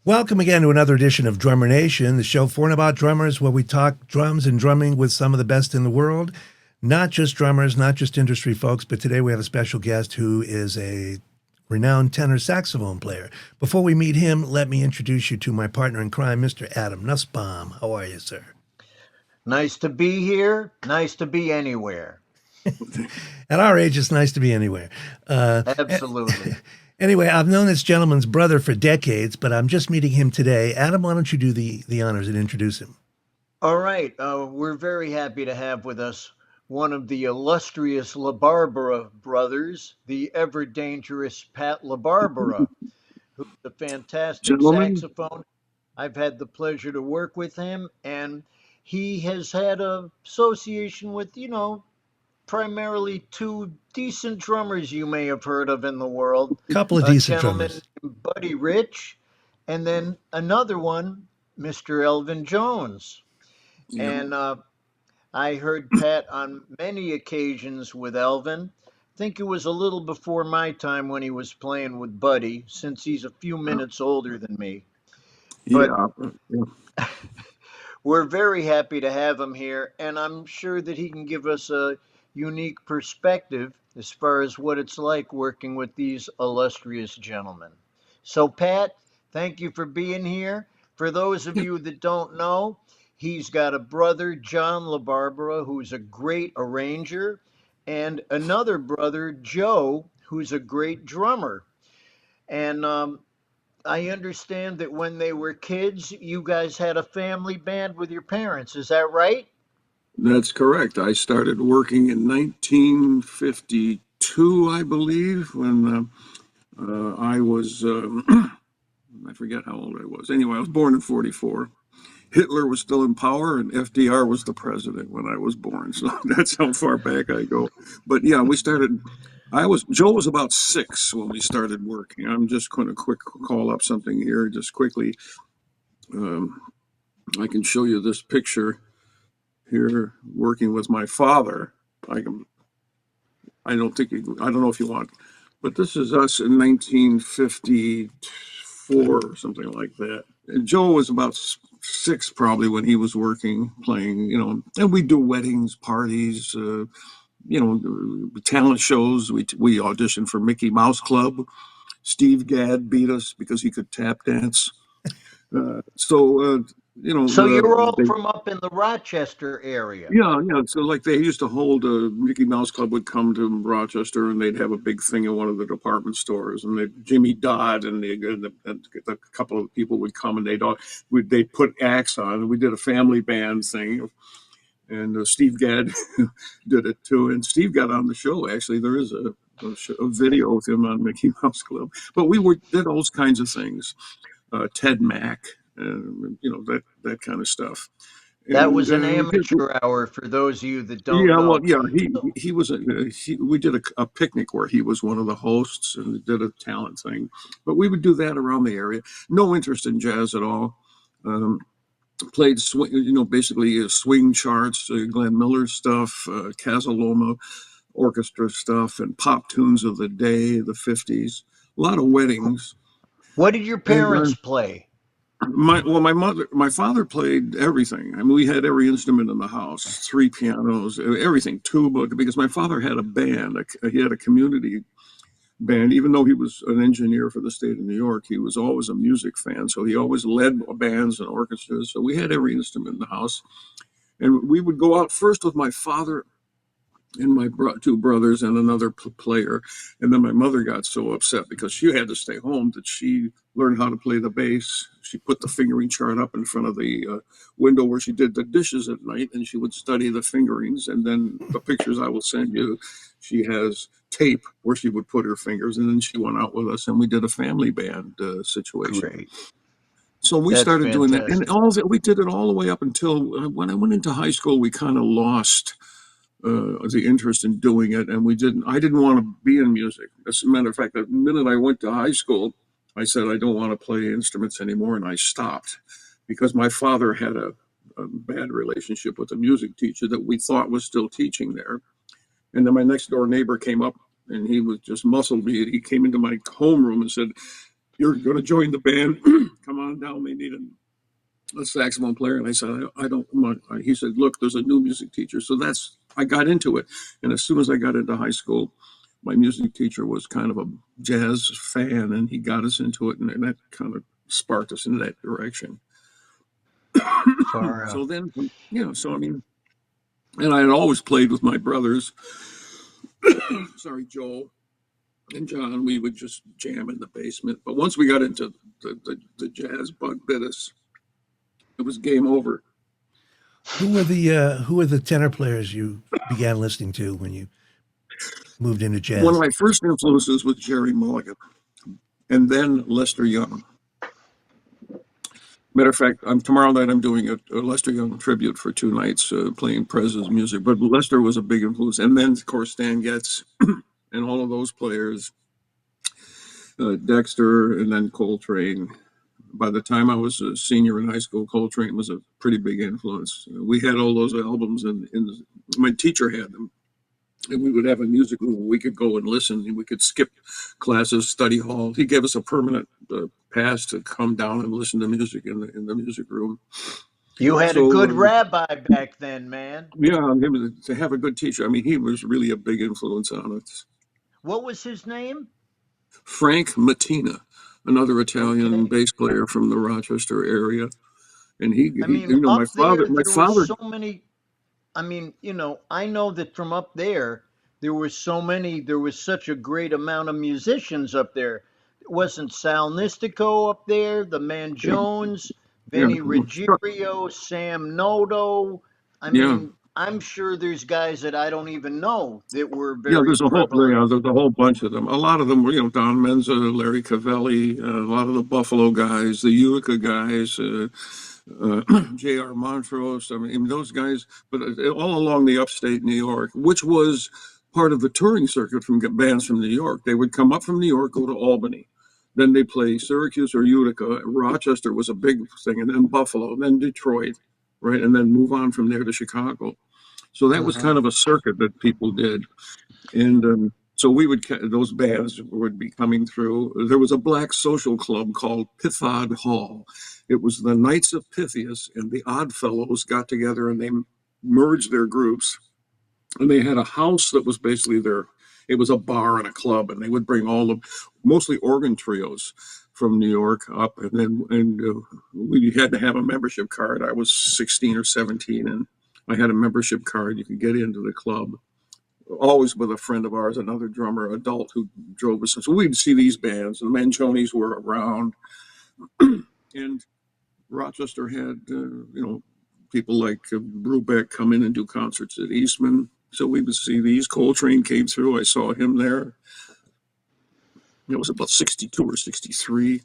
Welcome again to another edition of Drummer Nation, the show for and about drummers, where we talk drums and drumming with some of the best in the world. Not just drummers, not just industry folks, but today we have a special guest who is a renowned tenor saxophone player. Before we meet him, let me introduce you to my partner in crime, Mr. Adam Nussbaum. How are you, sir? Nice to be here. Nice to be anywhere. At our age, it's nice to be anywhere. Absolutely. Anyway, I've known this gentleman's brother for decades, but I'm just meeting him today. Adam, why don't you do the honors and introduce him? All right. We're very happy to have with us one of the illustrious LaBarbera brothers, the ever dangerous Pat LaBarbera, who's a fantastic Gentlemen, saxophone. I've had the pleasure to work with him, and he has had a association with, primarily two decent drummers you may have heard of in the world. Couple of A decent gentleman drummers. named Buddy Rich, and then another one, Mr. Elvin Jones. yeah, And I heard Pat on many occasions with Elvin. I think it was a little before my time when he was playing with Buddy, since he's a few minutes older than me. But yeah, yeah. we're very happy to have him here, and I'm sure that he can give us a unique perspective as far as what it's like working with these illustrious gentlemen. So, Pat, thank you for being here. For those of you that don't know, he's got a brother, John LaBarbera, who's a great arranger, and another brother, Joe, who's a great drummer. And I understand that when they were kids, you guys had a family band with your parents. Is that right? That's correct. I started working in 1952, I believe, when I was, I forget how old I was. Anyway, I was born in 44. Hitler was still in power and FDR was the president when I was born. So that's how far back I go. But yeah, we started. Joe was about 6 when we started working. I'm just going to quick call up something here, just quickly. Um, I can show you this picture here working with my father. I can, I don't think I don't know if you want, but this is us in 1954 or something like that. And Joe was about 6 probably when he was working, playing, and we do weddings, parties, talent shows. We auditioned for Mickey Mouse Club. Steve Gadd beat us because he could tap dance. So, So you're all they from up in the Rochester area. Yeah, yeah. So like they used to hold Mickey Mouse Club would come to Rochester and they'd have a big thing in one of the department stores and Jimmy Dodd and a couple of people would come and they'd put acts on and we did a family band thing and Steve Gadd did it too and Steve got on the show actually there is a video of him on Mickey Mouse Club but did all those kinds of things Ted Mack and that kind of stuff That and was an we did. amateur hour for those of you that don't Yeah, well, know. yeah, So, he was we did a picnic where he was one of the hosts and did a talent thing, but we would do that around the area. No interest in jazz at all. Um, Played swing, basically swing charts, Glenn Miller stuff, Casaloma orchestra stuff, and pop tunes of the day, the '50s. A lot of weddings, what did your and parents play? my father played everything. I mean, we had every instrument in the house, 3 pianos, everything, tuba, because my father had a band. He had a community band. Even though he was an engineer for the state of New York, he was always a music fan. So he always led bands and orchestras. So we had every instrument in the house. And we would go out first with my father and my 2 brothers and another player. And then my mother got so upset because she had to stay home that she learned how to play the bass. She put the fingering chart up in front of the window where she did the dishes at night, and she would study the fingerings. And then the pictures I will send you, she has tape where she would put her fingers. And then she went out with us, and we did a family band situation. Great. So we That's started doing that, and fantastic. we did it all the way up until when I went into high school. We kind of lost the interest in doing it, and I didn't want to be in music. As a matter of fact, the minute I went to high school, I said I don't want to play instruments anymore, and I stopped because my father had a bad relationship with a music teacher that we thought was still teaching there. And then my next door neighbor came up, and he was just muscled me. He came into my homeroom and said, you're going to join the band. Come on down. They need a saxophone player. And I said, I don't want. He said, look, there's a new music teacher. So I got into it. And as soon as I got into high school, my music teacher was kind of a jazz fan, and he got us into it, and that kind of sparked us in that direction. Far So out. then, so I mean, and I had always played with my brothers. Sorry, Joel and John. We would just jam in the basement. But once we got into the jazz bug bit us, it was game over. Who were the tenor players you began listening to when you moved into One of jazz? my first influences was Jerry Mulligan, and then Lester Young. Matter of fact, tomorrow night I'm doing a Lester Young tribute for 2 nights, playing Prez's music. But Lester was a big influence, and then of course Stan Getz and all of those players, Dexter, and then Coltrane. By the time I was a senior in high school, Coltrane was a pretty big influence. We had all those albums, and my teacher had them, and we would have a music room where we could go and listen, and we could skip classes, study hall. He gave us a permanent pass to come down and listen to music in the music room. You had a So good rabbi back then, man. yeah, to have a good teacher. I mean, he was really a big influence on us. What was his name? Frank Mattina, another Italian Okay. bass player from the Rochester area, and I mean, my up there, my there was father, so many. I mean, I know that from up there was so many, there was such a great amount of musicians up there. Wasn't Sal Nistico up there, the man yeah, Jones, yeah, Vinny Ruggiero, Sam Noto. I yeah. mean, I'm sure there's guys that I don't even know that were very prevalent. There's a whole bunch of them. A lot of them were, Don Menza, Larry Cavelli, a lot of the Buffalo guys, the Utica guys, J.R. Montrose. I mean, those guys, but all along the upstate New York, which was part of the touring circuit from bands from New York. They would come up from New York, go to Albany. Then they play Syracuse or Utica. Rochester was a big thing, and then Buffalo, then Detroit, right? And then move on from there to Chicago. So that was Uh-huh. kind of a circuit that people did. And so those bands would be coming through. There was a black social club called Pythod Hall. It was the Knights of Pythias and the Odd Fellows got together and they merged their groups. And they had a house that was basically it was a bar and a club. And they would bring mostly organ trios from New York up. We had to have a membership card. I was 16 or 17 and I had a membership card. You could get into the club, always with a friend of ours, another drummer, adult, who drove us. So we'd see these bands. The Manchonis were around, and Rochester had, people like Brubeck come in and do concerts at Eastman. So we would see these. Coltrane came through. I saw him there. It was about 62 or 63.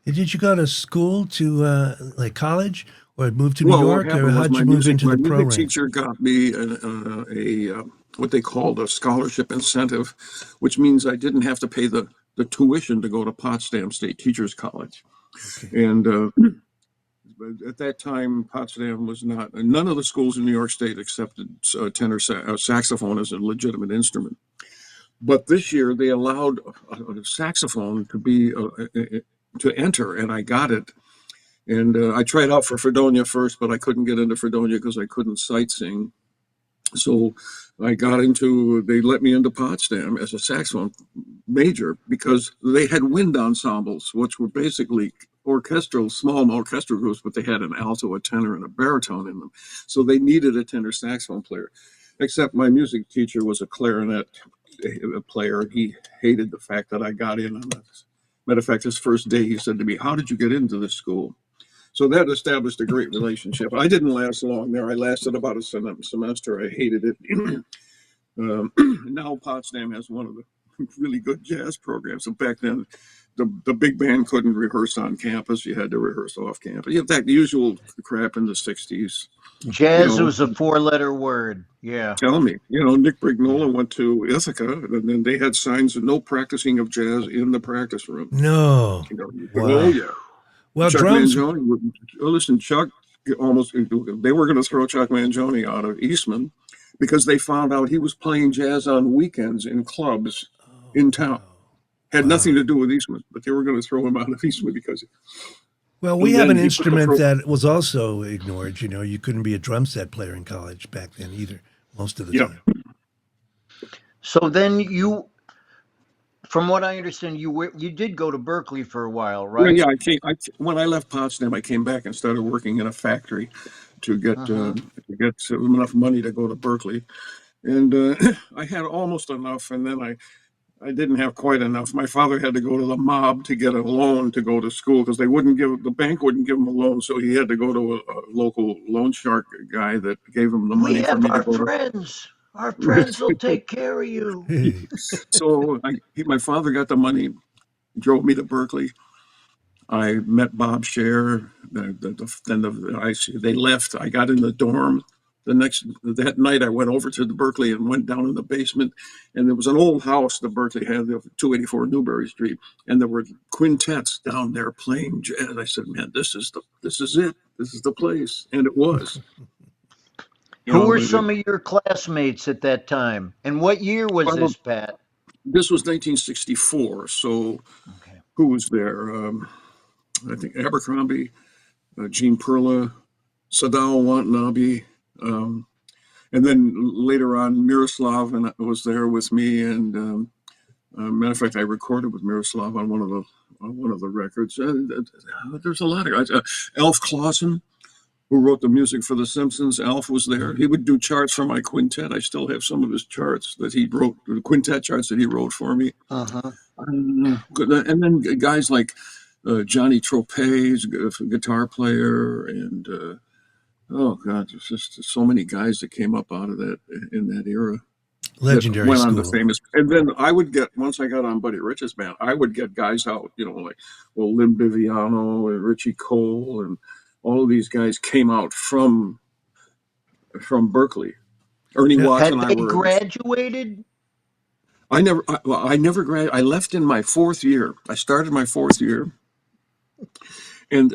Did you go to school to like college, or move to New Well, what York, or happened was how'd you move into my the pro music ranks? teacher got me what they called a scholarship incentive, which means I didn't have to pay the tuition to go to Potsdam State Teachers College. Okay. And at that time, Potsdam was not, none of the schools in New York State accepted tenor saxophone as a legitimate instrument. But this year they allowed a saxophone to enter, and I got it. And I tried out for Fredonia first, but I couldn't get into Fredonia because I couldn't sight sing. So they let me into Potsdam as a saxophone major because they had wind ensembles, which were basically small orchestral groups, but they had an alto, a tenor, and a baritone in them. So they needed a tenor saxophone player. Except my music teacher was a clarinet player. He hated the fact that I got in on this. Matter of fact, his first day, he said to me, "How did you get into this school?" So that established a great relationship. I didn't last long there. I lasted about a semester. I hated it. Now Potsdam has one of the really good jazz programs. So back then, the big band couldn't rehearse on campus. You had to rehearse off campus. In fact, the usual crap in the 60s. You Jazz know, was a four-letter word. Yeah. tell me, Nick Yeah. Brignola went to Ithaca, and then they had signs of no practicing of jazz in the practice room. No. Oh, Wow. yeah. Well, Chuck drums. Mangione listen, Chuck almost, they were going to throw Chuck Mangione out of Eastman because they found out he was playing jazz on weekends in clubs Oh in town. wow. Had Wow. nothing to do with Eastman, but they were going to throw him out of Eastman because. Well, we And have then an he put the instrument that was also ignored. You know, you couldn't be a drum set player in college back then either, most of the yeah. time. So then you, from what I understand, you did go to Berklee for a while, Well, right? yeah, when I left Potsdam, I came back and started working in a factory Uh-huh. to get enough money to go to Berklee, and I had almost enough, and then I didn't have quite enough. My father had to go to the mob to get a loan to go to school because the bank wouldn't give him a loan, so he had to go to a local loan shark guy that gave him the We money for have me to our go to. friends. Our friends will take care of you. Hey. So my father got the money, drove me to Berklee. I met Bob Scher. They left. I got in the dorm. That night, I went over to the Berklee and went down in the basement, and there was an old house the Berklee had, 284 Newberry Street, and there were quintets down there playing jazz. I said, "Man, this is it. This is the place," and it was. You Who know, were some of your classmates at that time? And what year was well, this, Pat? this was 1964. So Okay. who was there? I think Abercrombie, Gene Perla, Sadao Watanabe. Um, and then later on, Miroslav and was there with me. And matter of fact, I recorded with Miroslav on one of the records. There's a lot of guys. Alf Clausen, who wrote the music for The Simpsons. Alf was there. He would do charts for my quintet. I still have some of his charts that he wrote, the quintet charts that he wrote for me. Uh-huh. And then guys like Johnny Tropez, guitar player, and oh God, there's just so many guys that came up out of that in that era that Legendary went on to school. famous. And then I would get once I got on Buddy Rich's band, I would get guys out, like Lynn Biviano and Richie Cole and all of these guys came out from Berklee. Ernie Yeah. Watts Had and I they were. graduated? I never graduated. I left in my fourth year. I started my fourth year. And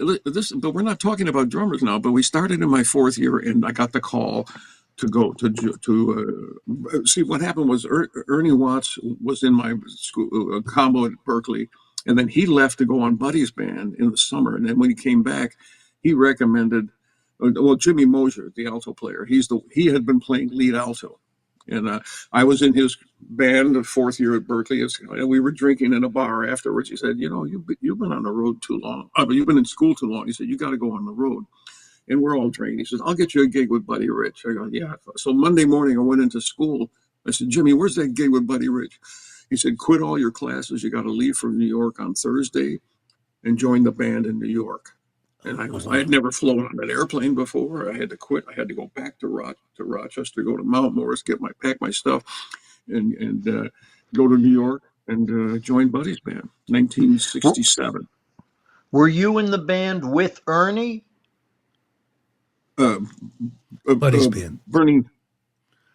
but we're not talking about drummers now. But we started in my fourth year, and I got the call to go to see what happened was Ernie Watts was in my school combo at Berklee, and then he left to go on Buddy's band in the summer. And then when he came back, he recommended Jimmy Mosier, the alto player. He had been playing lead alto, and I was in his band the fourth year at Berklee. And we were drinking in a bar afterwards. He said, you've been on the road too long. You've been in school too long. He said, you got to go on the road. And we're all drinking. He says, I'll get you a gig with Buddy Rich. I go, yeah. So Monday morning, I went into school. I said, Jimmy, where's that gig with Buddy Rich? He said, quit all your classes. You got to leave for New York on Thursday and join the band in New York. And Oh, I had wow. never flown on an airplane before. I had to quit. I had to go back to Rochester, go to Mount Morris, pack my stuff, and go to New York and join Buddy's band. W- 1967. Were you in the band with Ernie? Uh, Buddy's band. Bernie.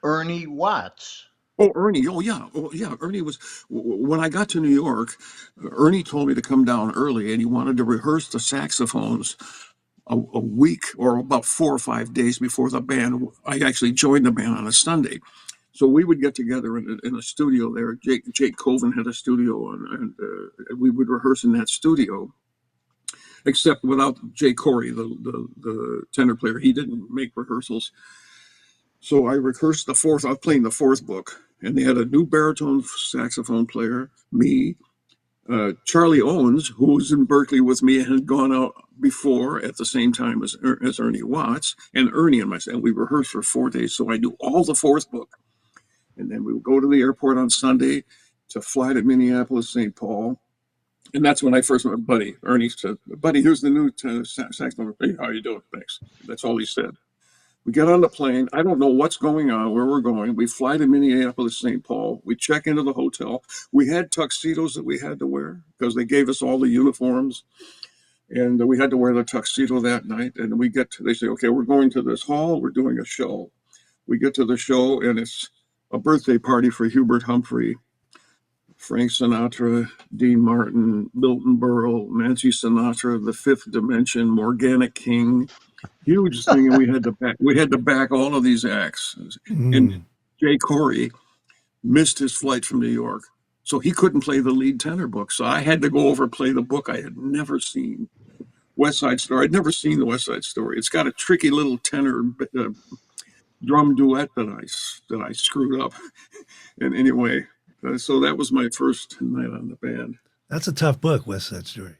Ernie Watts. Oh, Ernie. Oh, yeah. Ernie was, when I got to New York, Ernie told me to come down early and he wanted to rehearse the saxophones a week or about 4 or 5 days before the band. I actually joined the band on a Sunday. So we would get together in a studio there. Jake Colvin had a studio, and we would rehearse in that studio. Except without Jay Corey, the tenor player, he didn't make rehearsals. So I rehearsed the fourth. I was playing the fourth book, and they had a new baritone saxophone player, me, Charlie Owens, who was in Berklee with me and had gone out before at the same time as Ernie Watts, and Ernie and myself. We rehearsed for 4 days, so I knew all the fourth book. And then we would go to the airport on Sunday to fly to Minneapolis, St. Paul. And that's when I first met Buddy. Ernie said, Buddy, here's the new saxophone. Hey, how you doing? Thanks. That's all he said. We get on the plane. I don't know what's going on, where we're going. We fly to Minneapolis, St. Paul. We check into the hotel. We had tuxedos that we had to wear because they gave us all the uniforms. And we had to wear the tuxedo that night. And they say, okay, we're going to this hall. We're doing a show. We get to the show, and it's a birthday party for Hubert Humphrey, Frank Sinatra, Dean Martin, Milton Berle, Nancy Sinatra, The Fifth Dimension, Morgana King. Huge thing, and we had to back all of these acts. And Mm. Jay Corey missed his flight from New York. So he couldn't play the lead tenor book. So I had to go over and play the book I had never seen. West Side Story. I'd never seen the West Side Story. It's got a tricky little tenor drum duet that I screwed up. And anyway, so that was my first night on the band. That's a tough book, West Side Story.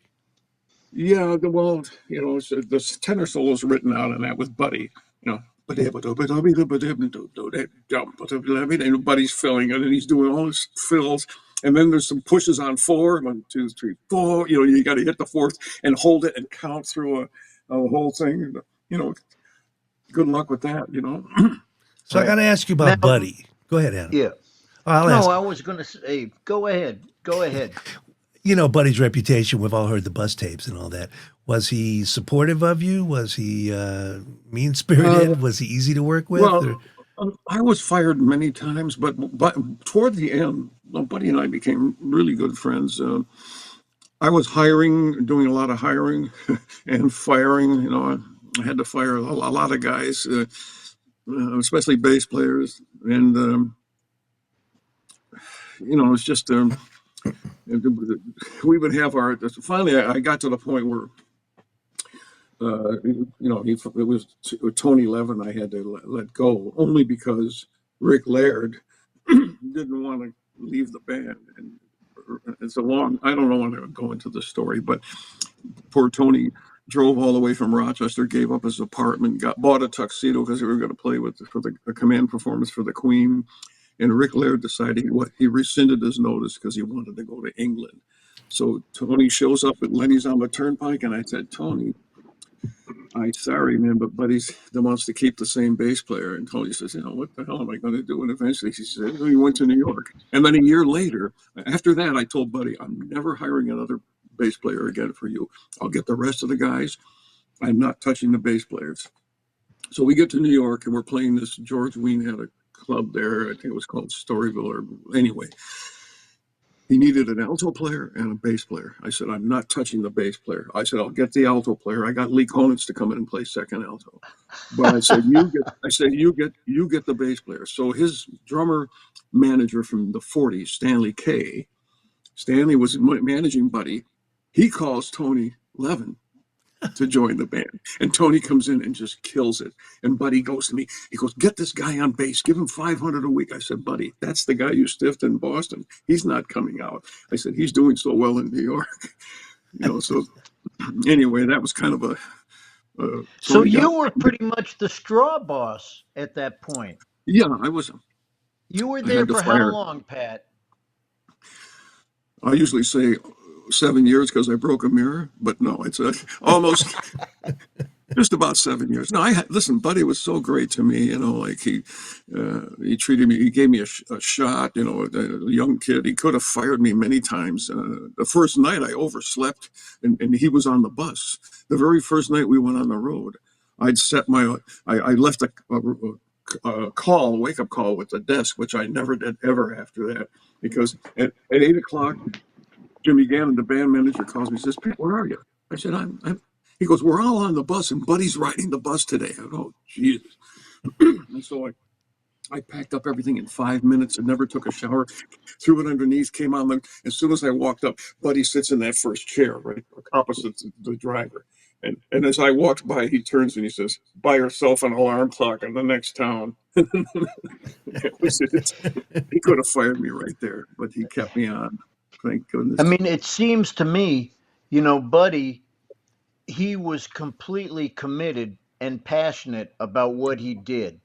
Yeah, well, the tenor solo is written out, and that with Buddy, you know. And Buddy's filling it, and he's doing all his fills. And then there's some pushes on 4, 1, 2, 3, 4. You got to hit the 4th and hold it and count through a whole thing. Good luck with that. So I got to ask you Now, about Buddy. Go ahead, Adam. yeah. I'll No, ask. I was going to say, go ahead. Go ahead. Buddy's reputation, we've all heard the bus tapes and all that. Was he supportive of you? Was he mean-spirited? Was he easy to work with? Well, I was fired many times, but toward the end, Buddy and I became really good friends. I was doing a lot of hiring and firing. I had to fire a lot of guys, especially bass players. And, it's just, we would have finally I got to the point where, it was Tony Levin I had to let go, only because Rick Laird didn't want to leave the band. And it's I don't want to go into the story, but poor Tony drove all the way from Rochester, gave up his apartment, bought a tuxedo because we were going to play for the command performance for the Queen. And Rick Laird decided he rescinded his notice because he wanted to go to England. So Tony shows up at Lenny's on the Turnpike, and I said, Tony, I'm sorry, man, but Buddy's that wants to keep the same bass player. And Tony says, what the hell am I going to do? And eventually he said, he went to New York. And then a year later, after that, I told Buddy, I'm never hiring another bass player again for you. I'll get the rest of the guys. I'm not touching the bass players. So we get to New York, and we're playing this. George Wein had a club there. I think it was called Storyville, or anyway. He needed an alto player and a bass player. I said, I'm not touching the bass player. I said, I'll get the alto player. I got Lee Konitz to come in and play second alto. But I said, you get the bass player. So his drummer manager from the 40s, Stanley was managing Buddy. He calls Tony Levin to join the band. And Tony comes in and just kills it. And Buddy goes to me, he goes, get this guy on bass, give him $500 a week. I said, Buddy, that's the guy you stiffed in Boston. He's not coming out. I said, he's doing so well in New York. So anyway, that was kind of So you were pretty much the straw boss at that point. Yeah, I was. You were I there had to for how fire. long, Pat? I usually say 7 years because I broke a mirror, but no, it's almost just about 7 years. No, listen, Buddy was so great to me. Like he treated me. He gave me a shot. A young kid. He could have fired me many times. The first night I overslept, and he was on the bus. The very first night we went on the road, I left a wake up call with the desk, which I never did ever after that, because at 8 o'clock. Jimmy Gannon, the band manager, calls me and says, Pete, where are you? I said, I'm. He goes, we're all on the bus, and Buddy's riding the bus today. I go, oh, Jesus. And so I packed up everything in 5 minutes and never took a shower, threw it underneath, came on. As soon as I walked up, Buddy sits in that first chair, right, opposite the driver. And as I walked by, he turns and he says, buy yourself an alarm clock in the next town. That was it. He could have fired me right there, but he kept me on. Thank goodness. I mean, it seems to me, Buddy, he was completely committed and passionate about what he did.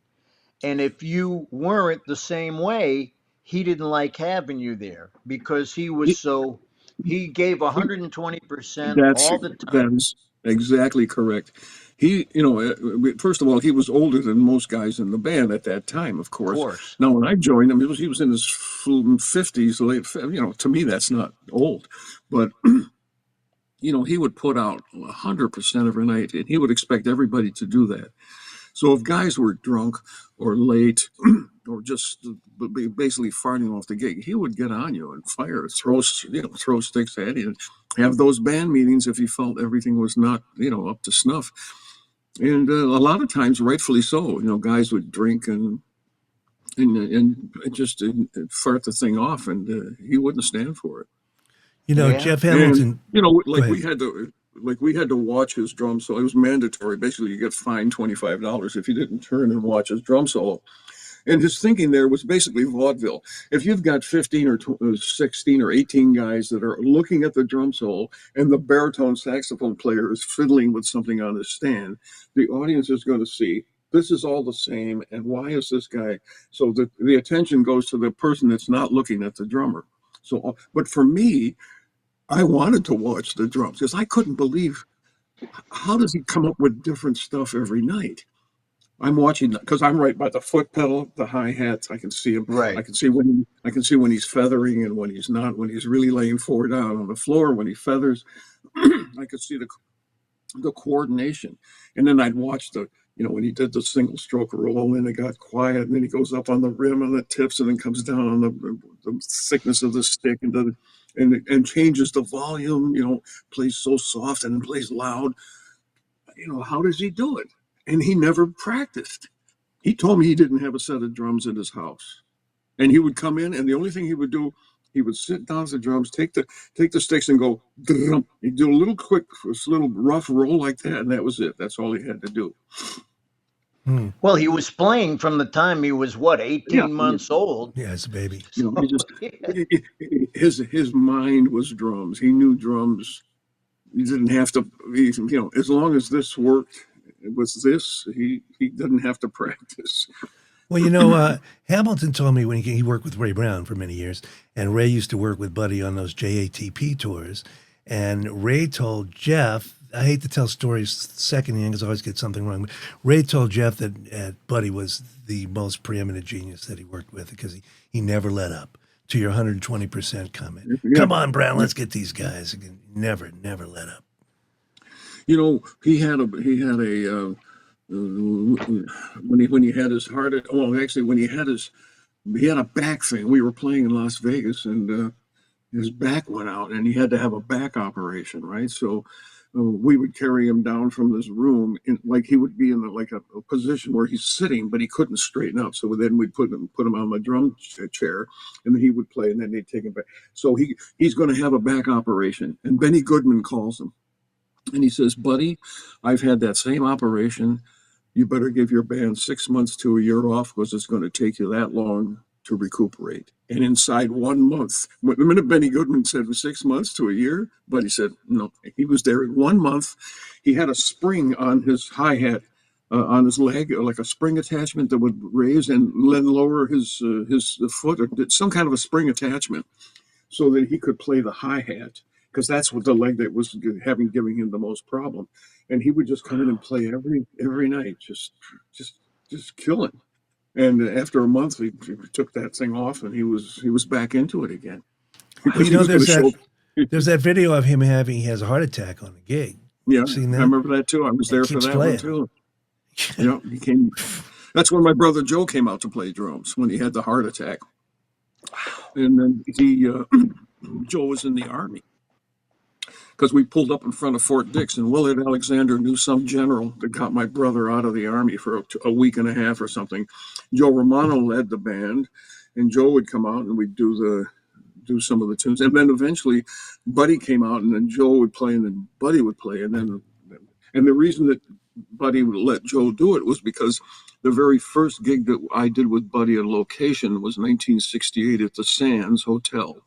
And if you weren't the same way, he didn't like having you there because he gave 120% all the time. That's exactly correct. He, first of all, he was older than most guys in the band at that time, of Of course. course. Now, when I joined him, he was in his 50s, to me, that's not old. But, he would put out 100% every night, and he would expect everybody to do that. So if guys were drunk or late or just basically farting off the gig, he would get on you and throw sticks at you, and have those band meetings if he felt everything was not, up to snuff. And a lot of times, rightfully so, guys would drink and and just fart the thing off, and he wouldn't stand for it. You know, Yeah. Jeff And Hamilton. Go like ahead. we had to watch his drum solo. It was mandatory. Basically, you get fined $25 if you didn't turn and watch his drum solo. And his thinking there was basically vaudeville. If you've got 15 or 16 or 18 guys that are looking at the drum solo and the baritone saxophone player is fiddling with something on his stand, the audience is going to see this is all the same. And why is this guy? So the attention goes to the person that's not looking at the drummer. So, but for me, I wanted to watch the drums because I couldn't believe how does he come up with different stuff every night. I'm watching because I'm right by the foot pedal, the hi hats. I can see him. Right. I can see when he's feathering and when he's not. When he's really laying forward down on the floor. When he feathers, I could see the coordination. And then I'd watch when he did the single stroke roll and it got quiet, and then he goes up on the rim and the tips, and then comes down on the thickness of the stick and changes the volume. Plays so soft and then plays loud. How does he do it? And he never practiced. He told me he didn't have a set of drums in his house. And he would come in, and the only thing he would do, he would sit down at the drums, take the sticks, and go. Drum. He'd do a little quick, a little rough roll like that, and that was it. That's all he had to do. Hmm. Well, he was playing from the time he was what, Yeah, 18 months old. Yeah, it's a baby. he just his mind was drums. He knew drums. He didn't have to. As long as this worked with this, he didn't have to practice. Well, Hamilton told me when he worked with Ray Brown for many years, and Ray used to work with Buddy on those JATP tours. And Ray told Jeff, I hate to tell stories secondhand because I always get something wrong, but Ray told Jeff that Buddy was the most preeminent genius that he worked with because he never let up. To your 120% comment. Yeah. Come on, Brown, let's get these guys. Never let up. He had a when he had his heart. Well, actually, when he had a back thing. We were playing in Las Vegas, and his back went out, and he had to have a back operation, right? So we would carry him down from this room, like he would be in a position where he's sitting, but he couldn't straighten up. So then we'd put him on the drum chair, and then he would play, and then they'd take him back. So he's going to have a back operation, and Benny Goodman calls him. And he says, Buddy, I've had that same operation. You better give your band 6 months to a year off because it's going to take you that long to recuperate. And inside 1 month, the minute Benny Goodman said 6 months to a year, Buddy said, no, he was there in 1 month. He had a spring on his hi-hat, on his leg, like a spring attachment that would raise and then lower his foot, or some kind of a spring attachment so that he could play the hi-hat, because that's what the leg that was giving him the most problem. And he would just come in and play every night, just killing. And after a month, he took that thing off, and he was back into it again Well, because he was going to show. there's that video of him he has a heart attack on a gig. Yeah, Seen that? I remember that too. I was there for that playing. one too. Yeah, he came. That's when my brother Joe came out to play drums when he had the heart attack. And then Joe was in the Army because we pulled up in front of Fort Dix, and Willard Alexander knew some general that got my brother out of the Army for a week and a half or something. Joe Romano led the band, and Joe would come out and we'd do some of the tunes. And then eventually Buddy came out, and then Joe would play, and then Buddy would play. And the reason that Buddy would let Joe do it was because the very first gig that I did with Buddy on location was 1968 at the Sands Hotel.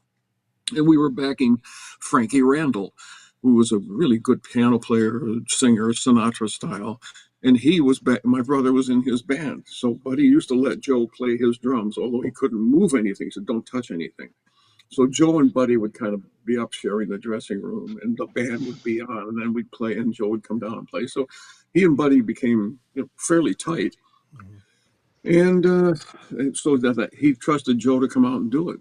And we were backing Frankie Randall, who was a really good piano player, singer, Sinatra style. And he was back, my brother was in his band. So Buddy used to let Joe play his drums, although he couldn't move anything. He said, don't touch anything. So Joe and Buddy would kind of be up sharing the dressing room, and the band would be on, and then we'd play, and Joe would come down and play. So he and Buddy became fairly tight. And so that he trusted Joe to come out and do it.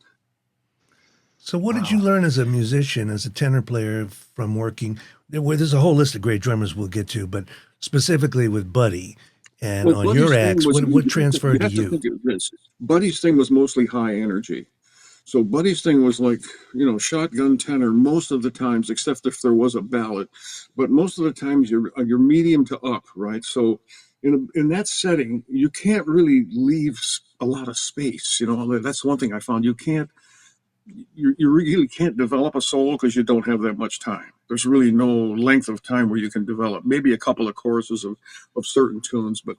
So what did you learn as a musician, as a tenor player from working? There's a whole list of great drummers we'll get to, but specifically with Buddy and on Buddy's your thing acts, was- what transferred to have to you? think of this. Buddy's thing was mostly high energy. So Buddy's thing was like, shotgun tenor most of the times, except if there was a ballad. But most of the times you're medium to up, right? So in that setting, you can't really leave a lot of space. You know, that's one thing I found. You really can't develop a solo because you don't have that much time. There's really no length of time where you can develop. Maybe a couple of choruses of certain tunes, but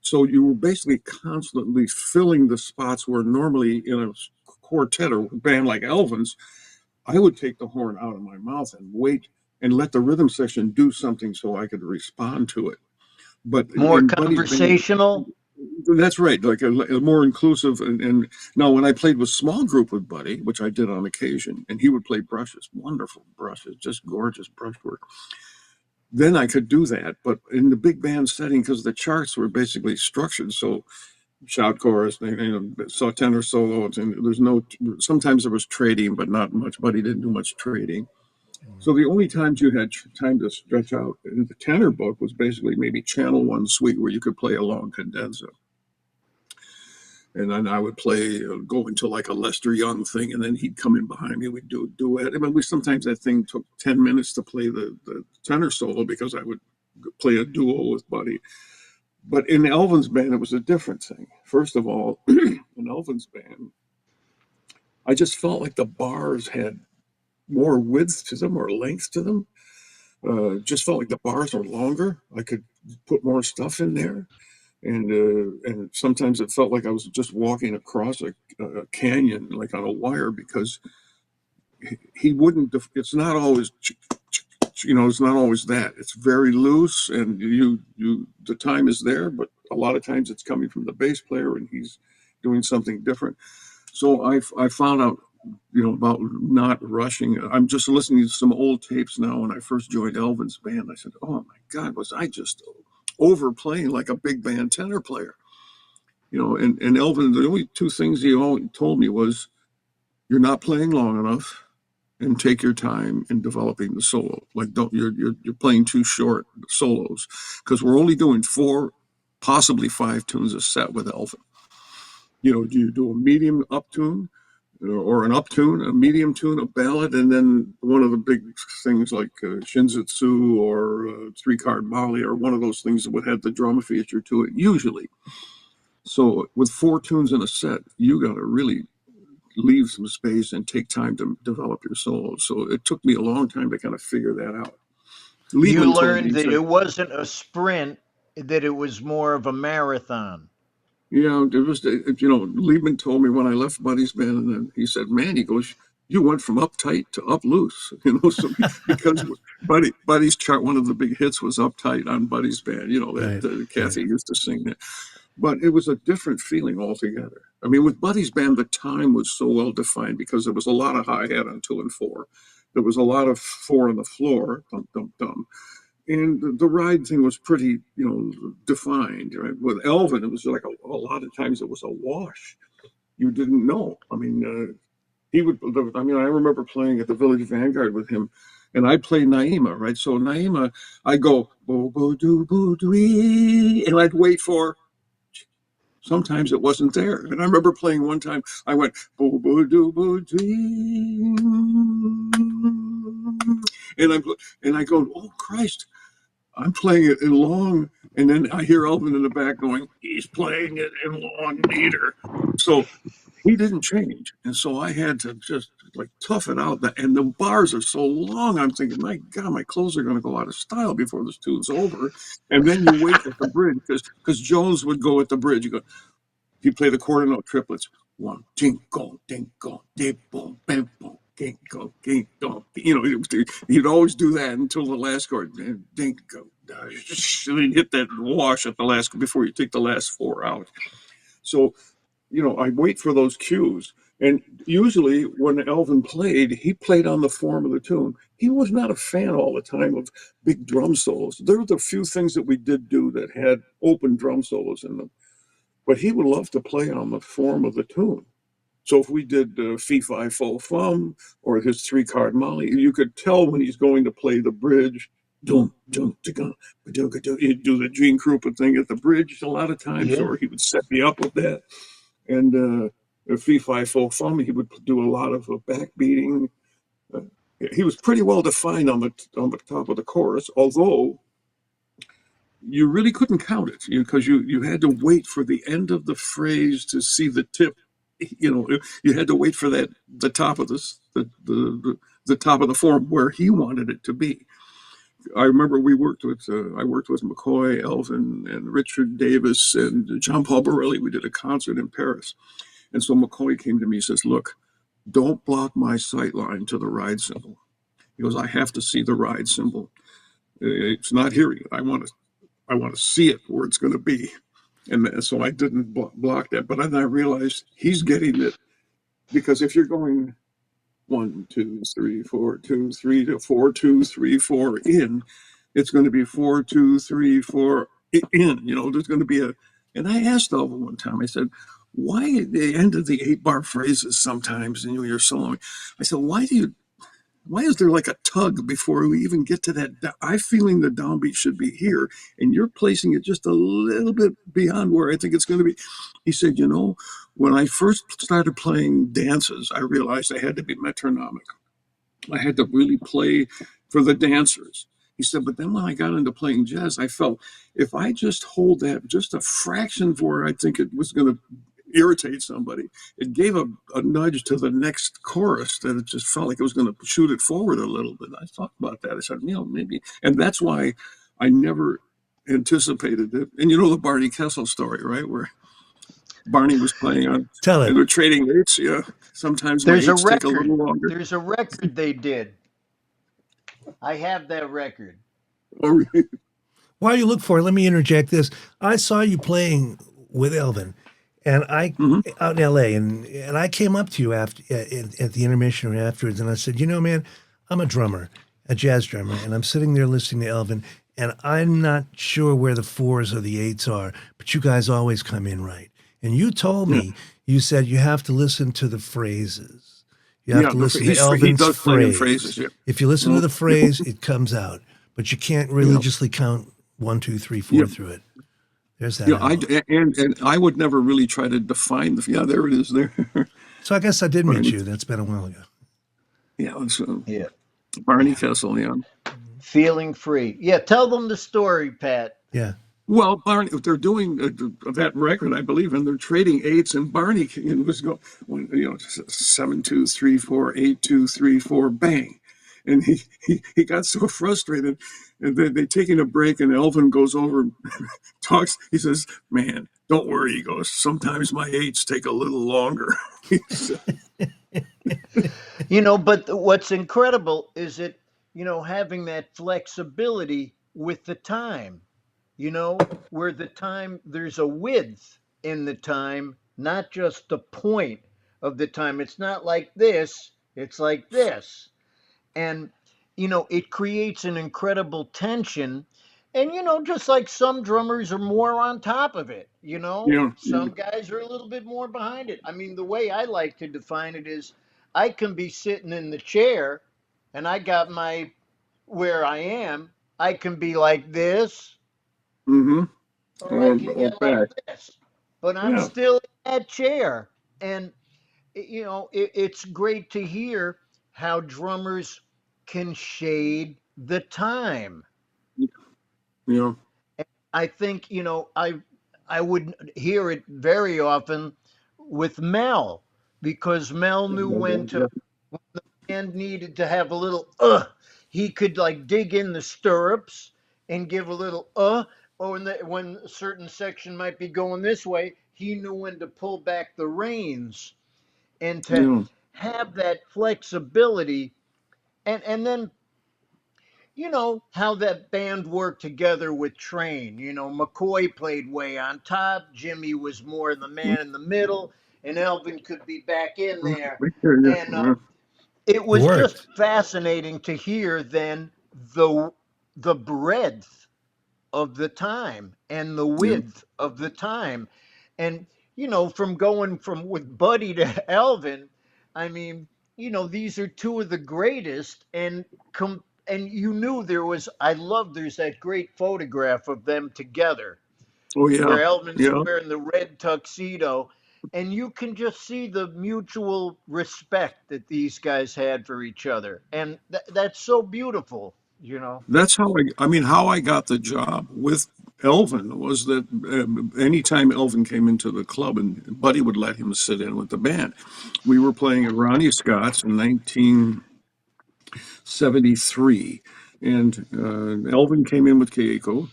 so you were basically constantly filling the spots where normally in a quartet or band like Elvin's, I would take the horn out of my mouth and wait and let the rhythm section do something so I could respond to it. But More in Buddy's band, conversational. that's right, like a more inclusive. And now when I played with small group with Buddy, which I did on occasion, and he would play brushes, wonderful brushes, just gorgeous brushwork. Then I could do that. But in the big band setting, because the charts were basically structured, so shout chorus, saw tenor solo, and there's no. Sometimes there was trading, but not much. Buddy didn't do much trading. So the only times you had time to stretch out in the tenor book was basically maybe channel one suite where you could play a long cadenza. And then I would play, go into like a Lester Young thing, and then he'd come in behind me. We'd do a duet. I mean, sometimes that thing took 10 minutes to play the tenor solo because I would play a duo with Buddy. But in Elvin's band, it was a different thing. First of all, in Elvin's band, I just felt like the bars had more width to them or length to them. Just felt like the bars were longer. I could put more stuff in there. And sometimes it felt like I was just walking across a canyon, like on a wire, because he wouldn't. It's not always, it's not always that. It's very loose, and the time is there, but a lot of times it's coming from the bass player, and he's doing something different. So I found out, about not rushing. I'm just listening to some old tapes now. When I first joined Elvin's band, I said, "Oh my God, was I just overplaying like a big band tenor player?" And Elvin, the only two things he always told me was, "You're not playing long enough, and take your time in developing the solo. Like, don't you're playing too short solos because we're only doing 4, possibly 5 tunes a set with Elvin. Do you do a medium up tune?" Or an up tune, a medium tune, a ballad, and then one of the big things like Shinzatsu or three-card Molly or one of those things that would have the drum feature to it, usually. So with 4 tunes in a set, you got to really leave some space and take time to develop your solo. So it took me a long time to kind of figure that out. You Liebman told me, learned he that said, it wasn't a sprint, that it was more of a marathon. Liebman told me when I left Buddy's band, and then he said, "Man," he goes, "you went from uptight to up loose," so because Buddy's chart, one of the big hits was Uptight on Buddy's band, Right. that Kathy Right. used to sing that. But it was a different feeling altogether. I mean, with Buddy's band, the time was so well defined because there was a lot of hi-hat on 2 and 4. There was a lot of 4 on the floor, dum, dum, dum. And the ride thing was pretty, defined. Right? With Elvin, it was like a lot of times it was a wash. You didn't know. I mean, he would. I mean, I remember playing at the Village Vanguard with him, and I'd play Naima, right? So Naima, I go bo bo do bo doo, and I'd wait for. Sometimes it wasn't there, and I remember playing one time. I went bo bo do bo doo, and I go, oh Christ! I'm playing it in long, and then I hear Elvin in the back going, he's playing it in long meter. So he didn't change. And so I had to just like tough it out. And the bars are so long. I'm thinking, my God, my clothes are going to go out of style before this tune's over. And then you wait at the bridge because Jones would go at the bridge. You play the quarter note triplets. One, jingle, dingle, dip, boom, bam, boom, dingle, dingle. He'd always do that until the last chord. Dingle. He'd hit that wash at the last before you take the last 4 out. So, I wait for those cues. And usually when Elvin played, he played on the form of the tune. He was not a fan all the time of big drum solos. There were the few things that we did do that had open drum solos in them, but he would love to play on the form of the tune. So if we did Fee Fi Fo Fum or his 3-card Molly, you could tell when he's going to play the bridge. Dum, dum, dum, he'd do the Gene Krupa thing at the bridge a lot of times, Yeah. or he would set me up with that. And Fee Fi Fo Fum, he would do a lot of backbeating. Uh, he was pretty well defined on the top of the chorus, although you really couldn't count it because you had to wait for the end of the phrase to see the tip. You had to wait for that the top of the top of the form where he wanted it to be. I remember I worked with McCoy, Elvin, and Richard Davis and John Paul Borelli. We did a concert in Paris, and so McCoy came to me and says, "Look, don't block my sight line to the ride cymbal." He goes, "I have to see the ride cymbal. It's not hearing it. I want to see it where it's going to be." And so I didn't block that. But then I realized he's getting it because if you're going 1, 2, 3, 4, 2, 3 to 4, 2, 3, 4 in, it's going to be 4, 2, 3, 4 in. There's going to be a. And I asked Elvin one time. I said, "Why at the end of the 8-bar phrases sometimes, and you're soloing?" I said, why is there like a tug before we even get to that? I'm feeling the downbeat should be here, and you're placing it just a little bit beyond where I think it's going to be. He said, when I first started playing dances, I realized I had to be metronomic. I had to really play for the dancers. He said, but then when I got into playing jazz, I felt if I just hold that just a fraction of where I think it was going to irritate somebody, it gave a nudge to the next chorus that it just felt like it was going to shoot it forward a little bit. I thought about that. I said, maybe. And that's why I never anticipated it. And the Barney Kessel story, right? Where Barney was playing on, Tell and it. they're trading eights. Yeah. Sometimes my There's a eights take a record. little longer. There's a record they did. I have that record. Or, While you look for it, let me interject this. I saw you playing with Elvin, and I Mhm. out in L.A. and I came up to you after at the intermission or afterwards, and I said, man, I'm a drummer, a jazz drummer, and I'm sitting there listening to Elvin, and I'm not sure where the 4s or the 8s are, but you guys always come in right. And you told Yeah. me, you said you have to listen to the phrases. You have Yeah, to listen to he Elvin's does play in phrase. phrases. Yeah. If you listen to Mhm. the phrase, it comes out, but you can't Yeah. religiously count 1, 2, 3, 4 Yeah. through it. There's that Yeah. element. And I would never really try to define the. Yeah, there it is. There. So I guess I did meet Barney. you. That's been a while ago. Yeah. It's, Yeah. Barney Kessel. Yeah. Feeling free. Yeah, tell them the story, Pat. Yeah. Well, Barney, they're doing that record, I believe, and they're trading eights. And Barney was going, 7, 2, 3, 4, 8, 2, 3, 4, bang, and he got so frustrated, and they taking a break, and Elvin goes over, talks. He says, "Man, don't worry." He goes, "Sometimes my eights take a little longer." He said, But what's incredible is that, having that flexibility with the time, where the time, there's a width in the time, not just the point of the time. It's not like this, it's like this. And it creates an incredible tension. And just like some drummers are more on top of it, yeah, some guys are a little bit more behind it. I mean, the way I like to define it is I can be sitting in the chair and I got my where I am, I can be like this mm-hmm, or I can or get like back, this, but I'm yeah, still in that chair. And it's great to hear how drummers can shade the time. yeah, I think I would hear it very often with Mel because Mel knew when to yeah, and needed to have a little he could like dig in the stirrups and give a little or when a certain section might be going this way, he knew when to pull back the reins and to yeah, have that flexibility. And then how that band worked together with Train. McCoy played way on top, Jimmy was more the man in the middle, and Elvin could be back in there. right there, And yeah, it It was just worked. fascinating to hear then the breadth of the time and the yeah. width of the time. And, from going from with Buddy to Elvin, I mean, these are two of the greatest. And you knew I love, there's that great photograph of them together Oh yeah, where Elvin's yeah. wearing the red tuxedo. And you can just see the mutual respect that these guys had for each other. And that's so beautiful. That's how I mean, how I got the job with Elvin was that anytime Elvin came into the club and Buddy would let him sit in with the band. We were playing at Ronnie Scott's in 1973, and Elvin came in with Keiko,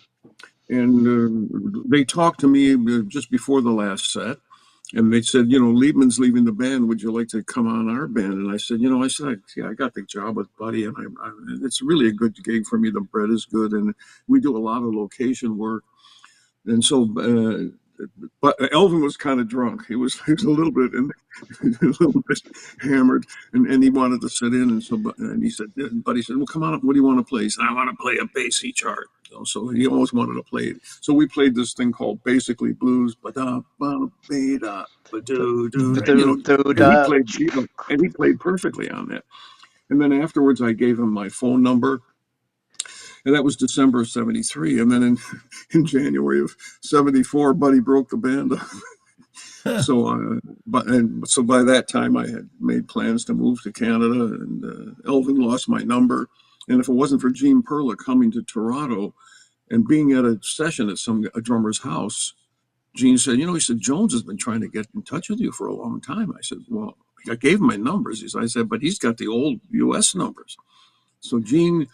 and they talked to me just before the last set. And they said, Liebman's leaving the band. Would you like to come on our band? And I said, yeah, I got the job with Buddy, and it's really a good gig for me. The bread is good, and we do a lot of location work. And so, but Elvin was kind of drunk. He was a little bit a little bit hammered, and he wanted to sit in. And he said, Buddy said, well, come on up. What do you want to play? He said, I want to play a bassy chart. So he always wanted to play it. So we played this thing called Basically Blues, ba-da, ba-da, ba-do, do, and he played perfectly on that. And then afterwards, I gave him my phone number, and that was December of '73. And then in January of '74, Buddy broke the band up. So, so by that time, I had made plans to move to Canada, and Elvin lost my number. And if it wasn't for Gene Perla coming to Toronto and being at a session at a drummer's house, Gene said, he said, Jones has been trying to get in touch with you for a long time. I said, well, I gave him my numbers. I said, but he's got the old U.S. numbers. So Gene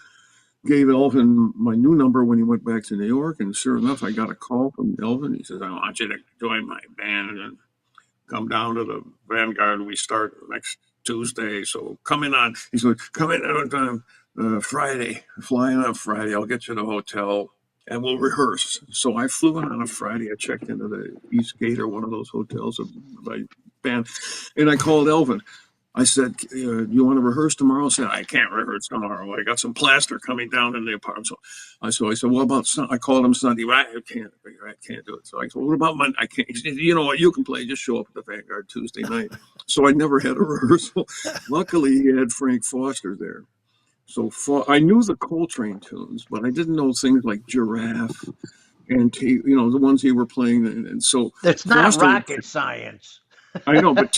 gave Elvin my new number when he went back to New York. And sure enough, I got a call from Elvin. He says, I want you to join my band and come down to the Vanguard. We start next Tuesday. So come in on, he said, come in on Friday, flying on Friday. I'll get you to the hotel and we'll rehearse. So I flew in on a Friday. I checked into the East Gate or one of those hotels of my band. And I called Elvin. I said, you want to rehearse tomorrow? I said, I can't rehearse tomorrow. I got some plaster coming down in the apartment. So I said, what about Sunday? I called him Sunday. I can't do it. So I said, what about Monday? I can't. He said, you know what? You can play. Just show up at the Vanguard Tuesday night. So I never had a rehearsal. Luckily, he had Frank Foster there. So I knew the Coltrane tunes, but I didn't know things like Giraffe and, the ones he were playing. And so That's not rocket science. I know, but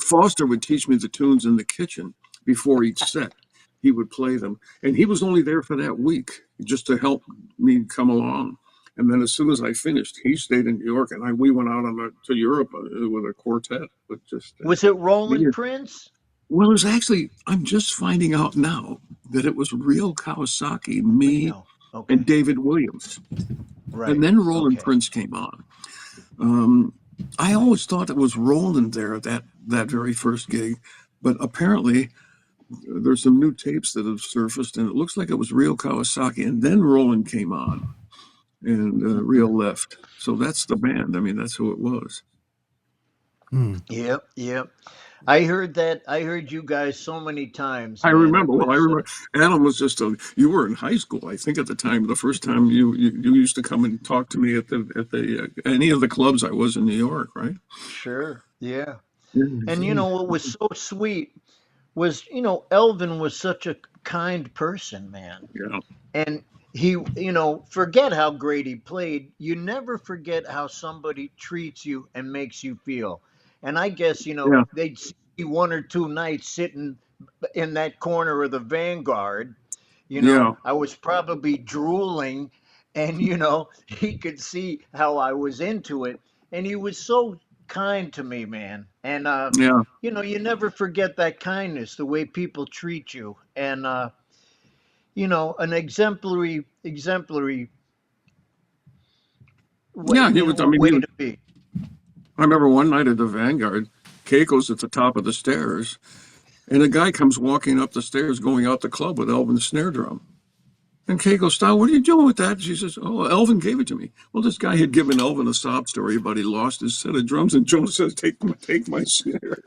Foster would teach me the tunes in the kitchen before each set. He would play them, and he was only there for that week just to help me come along. And then as soon as I finished, he stayed in New York, and we went out to Europe with a quartet. But was it Roland Prince? Well, it was actually. I'm just finding out now that it was Rio Kawasaki, me, and David Williams, right? And then Roland Prince came on. I always thought it was Roland there that very first gig, but apparently there's some new tapes that have surfaced, and it looks like it was Rio Kawasaki, and then Roland came on, and Rio left. So that's the band. I mean, that's who it was. Yep. I heard that. I heard you guys so many times. I remember. I remember. Adam was you were in high school, I think, at the time. The first time you used to come and talk to me at any of the clubs I was in New York, right? Sure. Yeah. And what was so sweet was Elvin was such a kind person, man. Yeah. And he, forget how great he played. You never forget how somebody treats you and makes you feel. And I guess, they'd see one or two nights sitting in that corner of the Vanguard. I was probably drooling, and, he could see how I was into it. And he was so kind to me, man. And, you never forget that kindness, the way people treat you. And, an exemplary way to be. I remember one night at the Vanguard, Keiko's at the top of the stairs, and a guy comes walking up the stairs going out the club with Elvin's snare drum. And Keiko stopped, what are you doing with that? She says, oh, Elvin gave it to me. Well, this guy had given Elvin a sob story about he lost his set of drums, and Jones says, take my snare.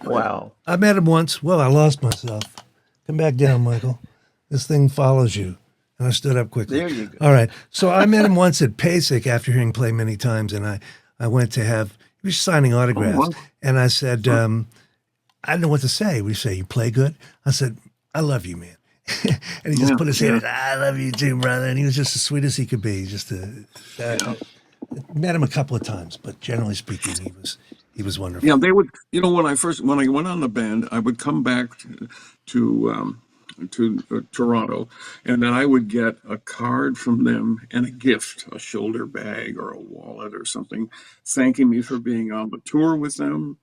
Wow. I met him once. Well, I lost myself. Come back down, Michael. This thing follows you. And I stood up quickly. There you go. All right. So I met him once at PASIC after hearing him play many times, and I went to he was signing autographs. And I said, I didn't know what to say. We say, you play good? I said, I love you, man. And he just put his hand, I love you too, brother. And he was just as sweet as he could be. Met him a couple of times, but generally speaking, he was wonderful. Yeah, they would, when I went on the band, I would come back to to Toronto, and then I would get a card from them and a gift, a shoulder bag or a wallet or something, thanking me for being on the tour with them.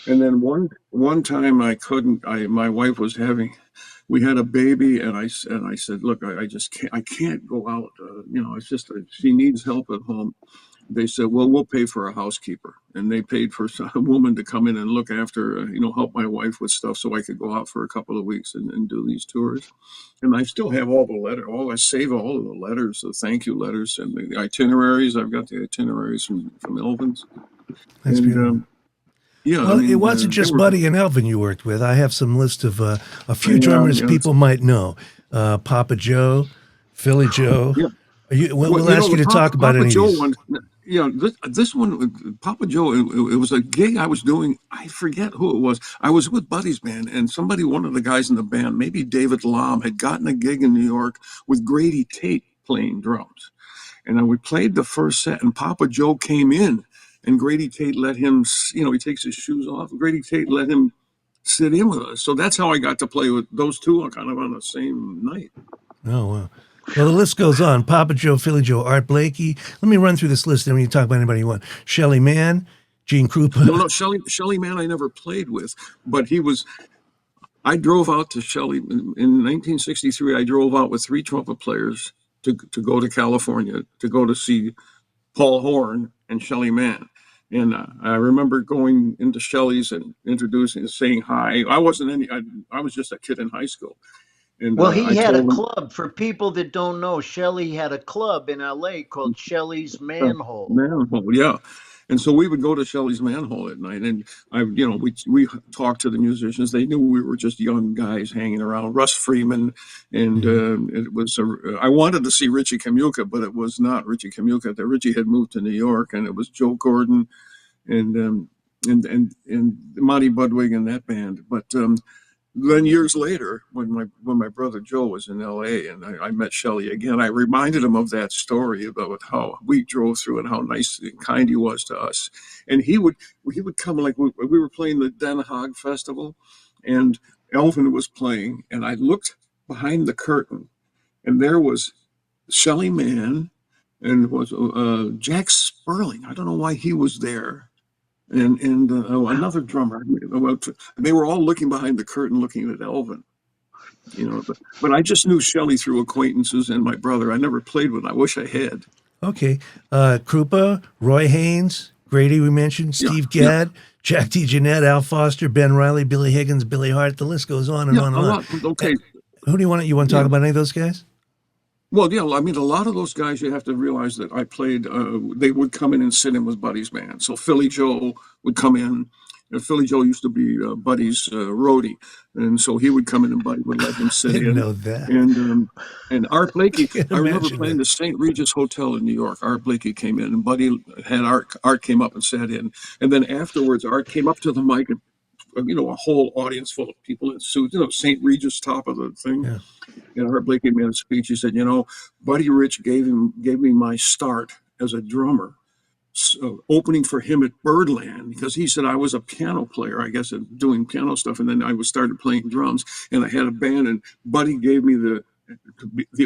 And then one time I couldn't. My wife was having. We had a baby, and I said, look, I just can't go out. It's just she needs help at home. They said, well, we'll pay for a housekeeper. And they paid for a woman to come in and look after, help my wife with stuff so I could go out for a couple of weeks and do these tours. And I still have all the I save all of the letters, the thank you letters and the itineraries. I've got the itineraries from Elvin's. That's And beautiful. yeah, I Well, it mean, wasn't they just were, Buddy and Elvin you worked with. I have some list of a few yeah, drummers yeah, people might know. Papa Joe, Philly Joe. yeah. Well, We'll ask you the to talk about Papa any of Joe these. one, this one, Papa Joe, it was a gig I was doing. I forget who it was. I was with Buddy's band, and one of the guys in the band, maybe David Lam, had gotten a gig in New York with Grady Tate playing drums. And then we played the first set, and Papa Joe came in, and Grady Tate let him, he takes his shoes off. Grady Tate let him sit in with us. So that's how I got to play with those two kind of on the same night. Oh, wow. Well, the list goes on. Papa Joe, Philly Joe, Art Blakey. Let me run through this list, and when you talk about anybody you want. Shelly Mann, Gene No, Krupa. Shelly Man I never played with, but I drove out to Shelly in 1963. I drove out with three trumpet players to go to California to go to see Paul Horn and Shelly Mann. And I remember going into Shelly's and introducing, saying hi. I was just a kid in high school. And Well, I he had a told them, club. For people that don't know, Shelley had a club in LA called Shelley's Manhole. manhole, yeah. And so we would go to Shelley's Manhole at night, and we talked to the musicians. They knew we were just young guys hanging around. Russ Freeman, and Mhm. I wanted to see Richie Kamuka, but it was not Richie Kamuka. That Richie had moved to New York, and it was Joe Gordon and and Monty Budwig and that band. But then years later, when my brother Joe was in L.A. and I met Shelley again, I reminded him of that story about how we drove through and how nice and kind he was to us. And he would come, like we were playing the Den Haag Festival, and Elvin was playing, and I looked behind the curtain, and there was Shelley Mann and was Jack Sperling. I don't know why he was there, and another drummer. They were all looking behind the curtain, looking at Elvin. But I just knew Shelley through acquaintances and my brother. I never played with him. I wish I had. Okay. Krupa, Roy Haynes, Grady, we mentioned, Yeah, Steve yeah, Gadd, Jack D. Jeanette, Al Foster, Ben Riley, Billy Higgins, Billy Hart. The list goes on and yeah. on A and on. lot. Okay. Who do you want? You want to talk Yeah. about any of those guys? Well, yeah. I mean, a lot of those guys, you have to realize that I played. They would come in and sit in with Buddy's band. So Philly Joe would come in. Philly Joe used to be Buddy's roadie, and so he would come in and Buddy would let him I sit didn't in. know that. And Art Blakey, Can't I remember imagine playing that. the St. Regis Hotel in New York. Art Blakey came in, and Buddy had Art came up and sat in, and then afterwards, Art came up to the mic and a whole audience full of people in suits, St. Regis top of the thing. Yeah. Art Blakey made a speech. He said, Buddy Rich gave me my start as a drummer, opening for him at Birdland because he said I was a piano player, I guess, doing piano stuff, and then I was started playing drums, and I had a band, and Buddy gave me the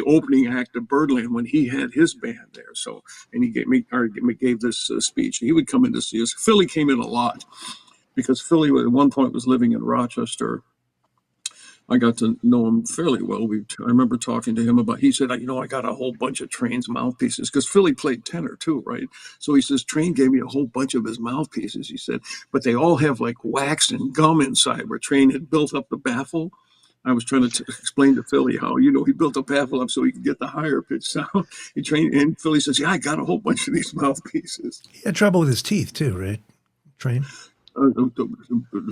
opening act of Birdland when he had his band there. So, and he gave this speech. He would come in to see us. Philly came in a lot because Philly at one point was living in Rochester. I got to know him fairly well. I remember talking to him about. He said, I got a whole bunch of Train's mouthpieces because Philly played tenor too, right? So he says Train gave me a whole bunch of his mouthpieces. He said, but they all have like wax and gum inside, where Train had built up the baffle. I was trying to explain to Philly how he built the baffle up so he could get the higher pitch sound. He trained, and Philly says, "Yeah, I got a whole bunch of these mouthpieces." He had trouble with his teeth too, right? Train?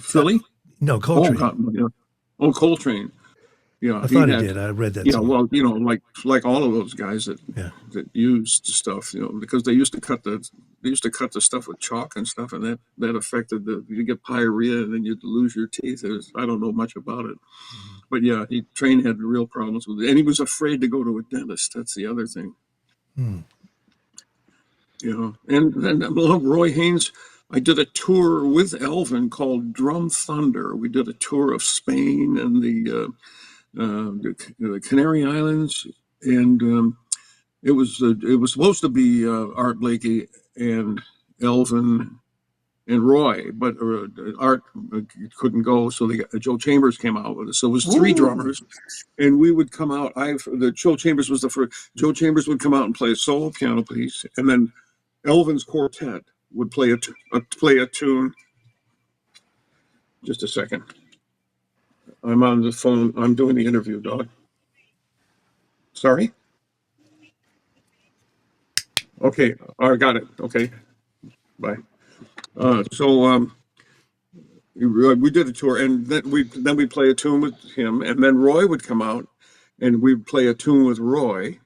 Philly? No, Oh Coltrane. God, yeah. Oh, Coltrane. Yeah, I he thought he had. did. I read that Yeah, somewhere. well, like all of those guys Yeah. that used stuff, because they used to cut the stuff with chalk and stuff, and that affected you get pyorrhea and then you'd lose your teeth. I don't know much about it, Mhm. but yeah, Train had real problems with it, and he was afraid to go to a dentist. That's the other thing, Hmm. And then Roy Haynes. I did a tour with Elvin called Drum Thunder. We did a tour of Spain and the Canary Islands, and it was supposed to be Art Blakey and Elvin and Roy, but Art couldn't go, so Joe Chambers came out with us. So it was three Ooh. drummers, and we would come out. Joe Chambers was the first. Joe Chambers would come out and play a solo piano piece, and then Elvin's quartet would play a tune. Just a second. I'm on the phone. I'm doing the interview, dog. Sorry. Okay, I got it. Okay, bye. So we did a tour, and then we play a tune with him, and then Roy would come out, and we'd play a tune with Roy,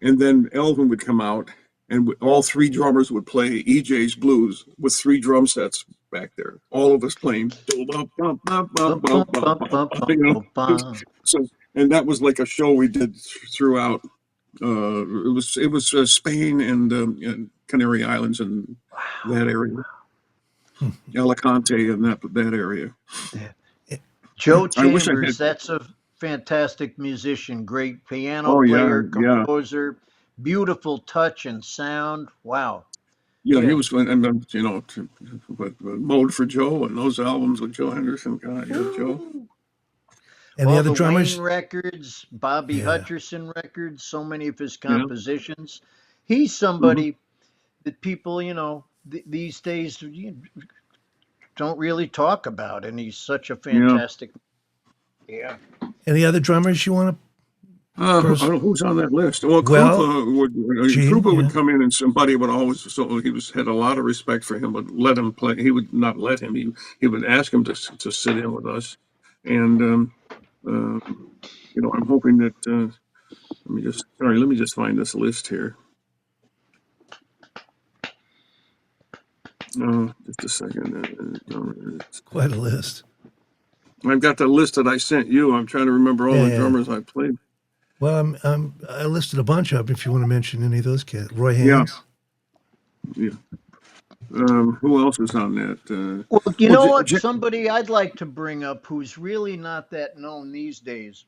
and then Elvin would come out, and all three drummers would play EJ's blues with three drum sets back there, all of us playing. Bum, bum, bum, bum, bum, You know, bum, bum. so and that was like a show we did throughout. It was Spain and Canary Islands and that area, Alicante and that area. Joe I wish I had. Chambers, that's a fantastic musician, great piano Oh yeah, player, yeah, composer, beautiful touch and sound. Wow. yeah. He Yeah. was, and then but Mode for Joe and those albums with Joe Henderson. God, yeah, Joe. Woo. Any All other the Wayne drummers? records, Bobby Yeah. Hutcherson records, so many of his Yeah. compositions. He's Hmm. somebody that people, these days don't really talk about, and he's such a Yeah. fantastic. Yeah. Any other drummers you want to I don't first? know who's on that list. Well, Well, Gene, Krupa would yeah. come in, and somebody would always. So he had a lot of respect for him, but let him play. He would not let him. He would ask him to sit in with us, and uh, I'm hoping that. Let me just find this list here. Just a second. Quite a list. I've got the list that I sent you. I'm trying to remember all Yeah, the yeah. drummers I played. Well, I listed a bunch up if you want to mention any of those kids. Roy Yeah, Haynes. yeah. Who else is on that? Well, you Well, know what? Somebody I'd like to bring up who's really not that known these days,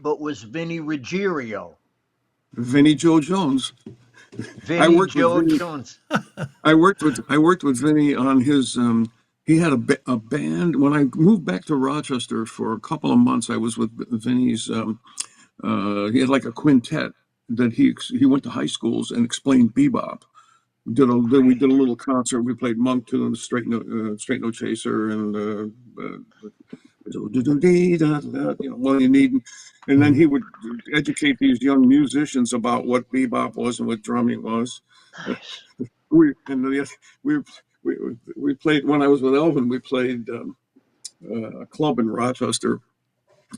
but was Vinny Ruggiero. Vinnie Joe Jones. I Vinny worked with Joe Vinnie. Jones. I worked with Vinnie on his. He had a band. When I moved back to Rochester for a couple of months, I was with Vinnie's. He had like a quintet that he went to high schools and explained bebop. We did a little concert. We played Monk Tune, Straight No Chaser, and what you need. And then Mhm. he would educate these young musicians about what bebop was and what drumming was. Uh, Nice. we and the, we, we we played when I was with Elvin. We played a club in Rochester,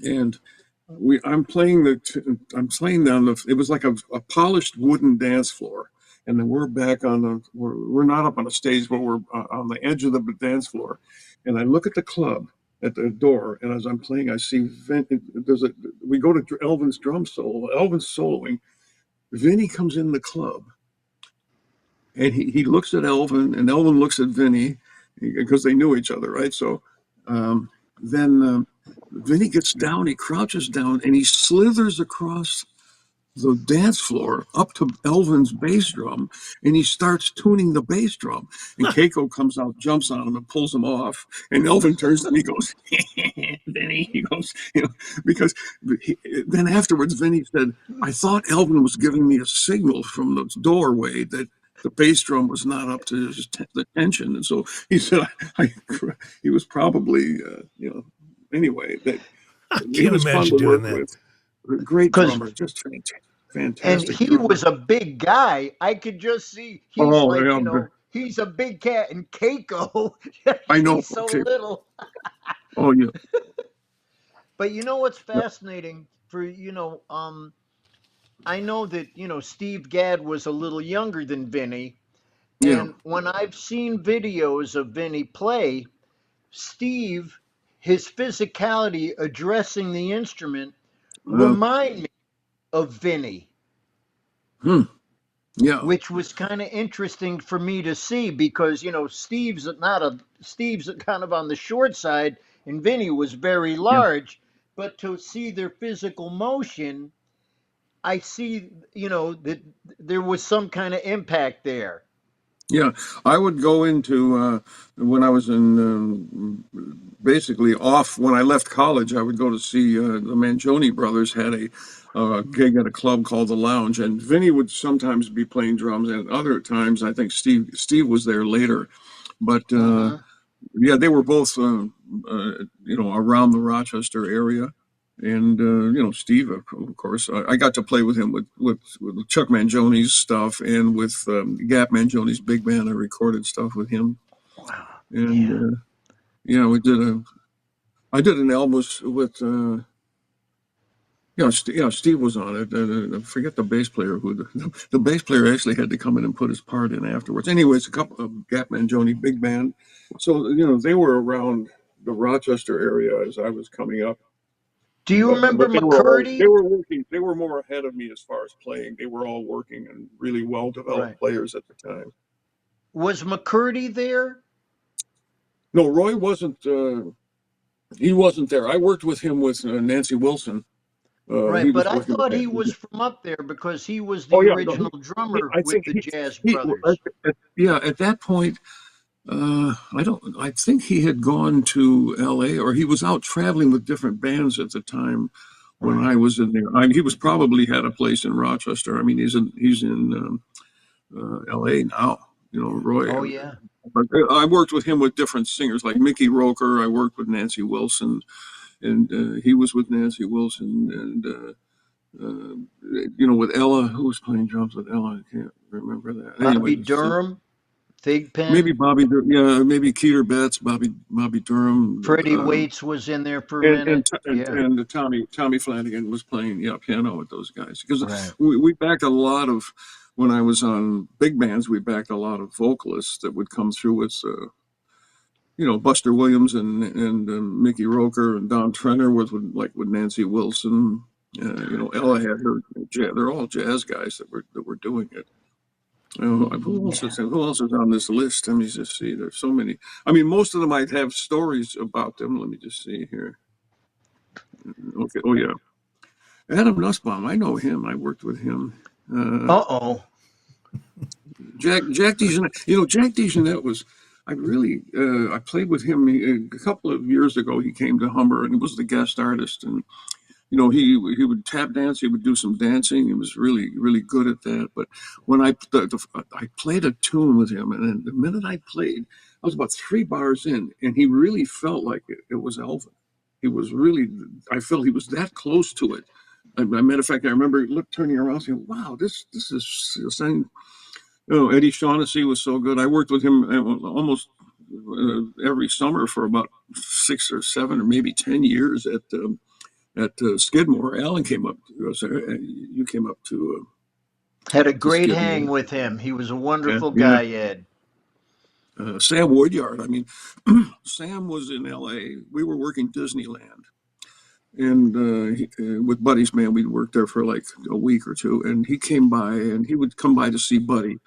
and I'm playing down it was like a polished wooden dance floor, and then we're not up on a stage, but we're on the edge of the dance floor, and I look at the club at the door, and as I'm playing, I see we go to Elvin's drum solo. Elvin's soloing. Vinny comes in the club, and he looks at Elvin, and Elvin looks at Vinny because they knew each other, right? So um, then Vinny gets down, he crouches down, and he slithers across the dance floor up to Elvin's bass drum, and he starts tuning the bass drum. And Keiko comes out, jumps on him, and pulls him off. And Elvin turns to me, goes, Vinny, he goes, because then afterwards, Vinny said, I thought Elvin was giving me a signal from the doorway that the bass drum was not up to the tension. And so he said, he was probably, anyway, that I he can't was fun to imagine doing work that. with. A great Because drummer, just and fantastic he drummer. was a big guy. I could just see he's Oh, like, yeah, he's a big cat, and Keiko, I know. she's so Okay. little. Oh, yeah, But what's yeah, fascinating for I know that Steve Gadd was a little younger than Vinny, yeah. and when I've seen videos of Vinny play, Steve, his physicality addressing the instrument Uh, remind me of Vinny, hmm, yeah, which was kind of interesting for me to see because Steve's kind of on the short side and Vinny was very yeah, large, but to see their physical motion, I see, that there was some kind of impact there. Yeah, I would go into when I was in basically off when I left college. I would go to see the Mangione brothers had a gig at a club called the Lounge, and Vinny would sometimes be playing drums, and other times I think Steve was there later. But Hmm. yeah, they were both around the Rochester area. And Steve, of course, I got to play with him with Chuck Mangione's stuff and with Gap Mangione's big band. I recorded stuff with him, Wow. and Yeah. yeah, I did an album with Steve was on it. I forget the bass player who the bass player actually had to come in and put his part in afterwards. Anyways, a couple of Gap Mangione big band, so they were around the Rochester area as I was coming up. Do you remember But they McCurdy? were working. They were more ahead of me as far as playing. They were all working and really well developed Right. players at the time. Was McCurdy there? No, Roy wasn't. He wasn't there. I worked with him with Nancy Wilson. He Right, but was I working with thought he Nancy. was from up there because he was Oh the yeah, no, original drummer I with think the Jazz he Brothers. yeah, at that point. I don't. I think he had gone to L.A. or he was out traveling with different bands at the time when Right. I was in there. He was probably had a place in Rochester. I mean, he's in L.A. now. Roy. Oh yeah. But I worked with him with different singers like Mickey Roker. I worked with Nancy Wilson, and he was with Nancy Wilson, and with Ella. Who was playing drums with Ella? I can't remember that. Anyway, Bobby Durham, maybe Thigpen, Yeah, maybe Keeter Betts, Bobby Durham, Freddie Waits was in there for a and minute. Yeah. Tommy Flanagan was playing piano with those guys because Right. we backed a lot of when I was on big bands. We backed a lot of vocalists that would come through with Buster Williams and Mickey Roker and Don Trenner with Nancy Wilson. Ella had her. They're all jazz guys that were doing it. Yeah. Who else is on this list? Let me just see. There's so many. I mean, most of them might have stories about them. Let me just see here. Okay. Oh yeah, Adam Nussbaum. I know him. I worked with him. Uh, Uh-oh. Jack DeJohnette. Jack DeJohnette was. I played with him a couple of years ago. He came to Humber and he was the guest artist. And he would tap dance. He would do some dancing. He was really really good at that. But when I played a tune with him, and then the minute I played, I was about 3 bars in, and he really felt like it was Elvin. He was really. I felt he was that close to it. Matter of fact, I remember turning around, saying, "Wow, this is saying." Eddie Shaughnessy was so good. I worked with him almost every summer for about 6 or 7 or maybe 10 years at Skidmore. Alan came up. You came up Had a to great hang Skidmore. with him. He was a Yeah, wonderful yeah. guy, Ed. Sam Woodyard. I mean, Sam was in L.A. We were working Disneyland, and with Buddy's band, we'd worked there for like a week or two. And he came by, and he would come by to see Buddy,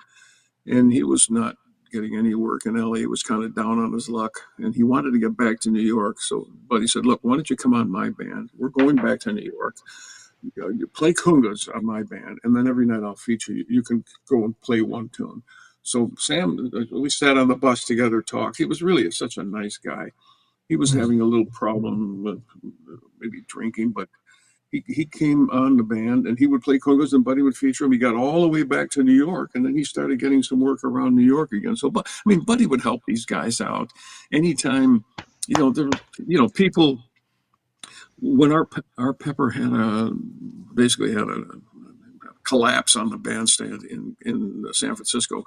and he was not getting any work in LA. He was kind of down on his luck, and he wanted to get back to New York. So Buddy said, "Look, why don't you come on my band? We're going back to New York. You play congas on my band, and then every night I'll feature you. You can go and play one tune." So Sam, we sat on the bus together, talked. He was really such a nice guy. He was Mm. having a little problem with maybe drinking, but he came on the band and he would play congas and Buddy would feature him. He got all the way back to New York and then he started getting some work around New York again. So, but I mean, Buddy would help these guys out anytime. There, people when our Pepper had basically had a collapse on the bandstand in San Francisco.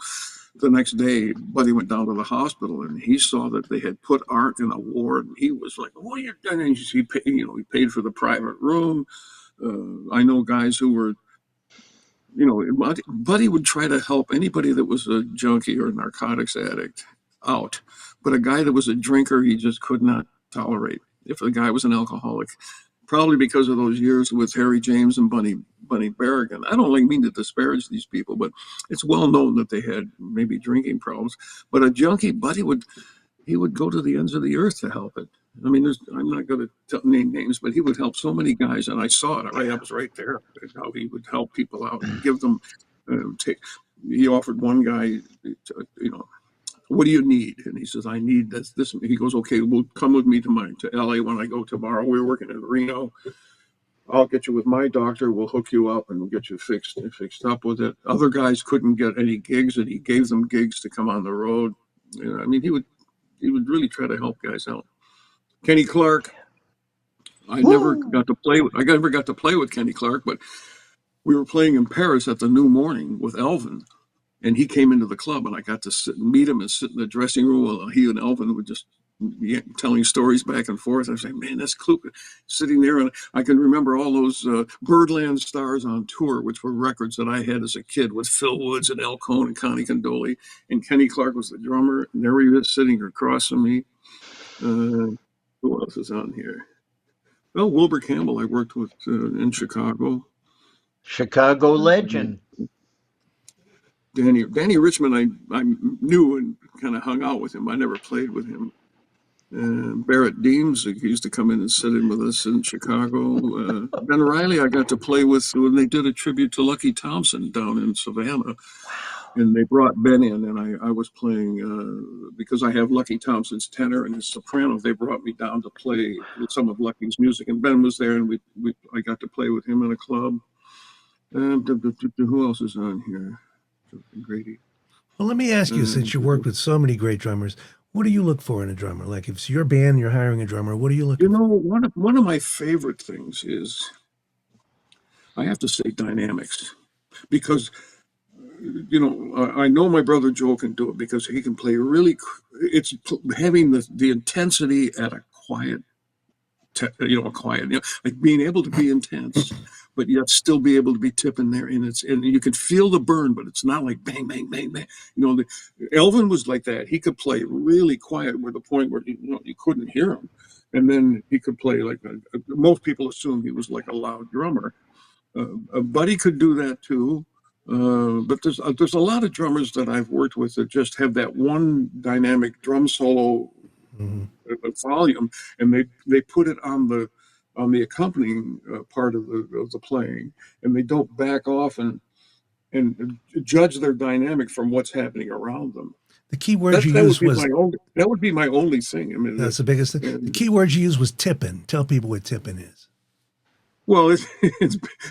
The next day, Buddy went down to the hospital and he saw that they had put Art in a ward. And he was like, "What are you doing?" He paid for the private room. I know guys who were, Buddy would try to help anybody that was a junkie or a narcotics addict out, but a guy that was a drinker, he just could not tolerate. If a guy was an alcoholic, probably because of those years with Harry James and Bunny Berrigan. I don't like mean to disparage these people, but it's well known that they had maybe drinking problems. But a junkie, Buddy would go to the ends of the earth to help it. I mean, I'm not going to name names, but he would help so many guys, and I saw it. I was right there. How he would help people out and give them. Take. He offered one guy, what do you need? And he says, I need this. This. He goes, okay, well, come with me to LA when I go tomorrow. We were working in Reno. I'll get you with my doctor. We'll hook you up and we'll get you fixed up with it. Other guys couldn't get any gigs, and he gave them gigs to come on the road. I mean, he would really try to help guys out. Kenny Clark. I never got to play with. I never got to play with Kenny Clark, but we were playing in Paris at the New Morning with Elvin, and he came into the club, and I got to sit and meet him and sit in the dressing room while he and Elvin would just be telling stories back and forth. I was like, man, that's cool. Sitting there, and I can remember all those Birdland Stars on Tour, which were records that I had as a kid with Phil Woods and Al Cohn and Connie Condoli, and Kenny Clark was the drummer, and there he was sitting across from me. Who else is on here? Well, Wilbur Campbell, I worked with in Chicago. Chicago legend. Danny Richmond, I knew and kind of hung out with him. I never played with him. Barrett Deems, he used to come in and sit in with us in Chicago. Ben Riley, I got to play with when they did a tribute to Lucky Thompson down in Savannah. And they brought Ben in, and I was playing, because I have Lucky Thompson's tenor and his soprano, they brought me down to play some of Lucky's music. And Ben was there, and I got to play with him in a club. Who else is on here? Grady. Well, let me ask you, since you worked with so many great drummers, what do you look for in a drummer? Like, if it's your band, you're hiring a drummer, what are you looking for? One of my favorite things is, I have to say, dynamics. Because, I know my brother Joe can do it because he can play really, it's having the intensity at a quiet, like being able to be intense, but yet still be able to be tipping there, and you can feel the burn, but it's not like bang, bang, bang, bang. Elvin was like that. He could play really quiet, with the point where you couldn't hear him, and then he could play like most people assume he was like a loud drummer. Buddy could do that too. But there's a lot of drummers that I've worked with that just have that one dynamic drum solo volume, and they put it on the accompanying part of the playing, and they don't back off and judge their dynamic from what's happening around them. The key word you used was that would be my only thing. I mean, that's the biggest thing. The key word you used was tipping. Tell people what tipping is. Well, it's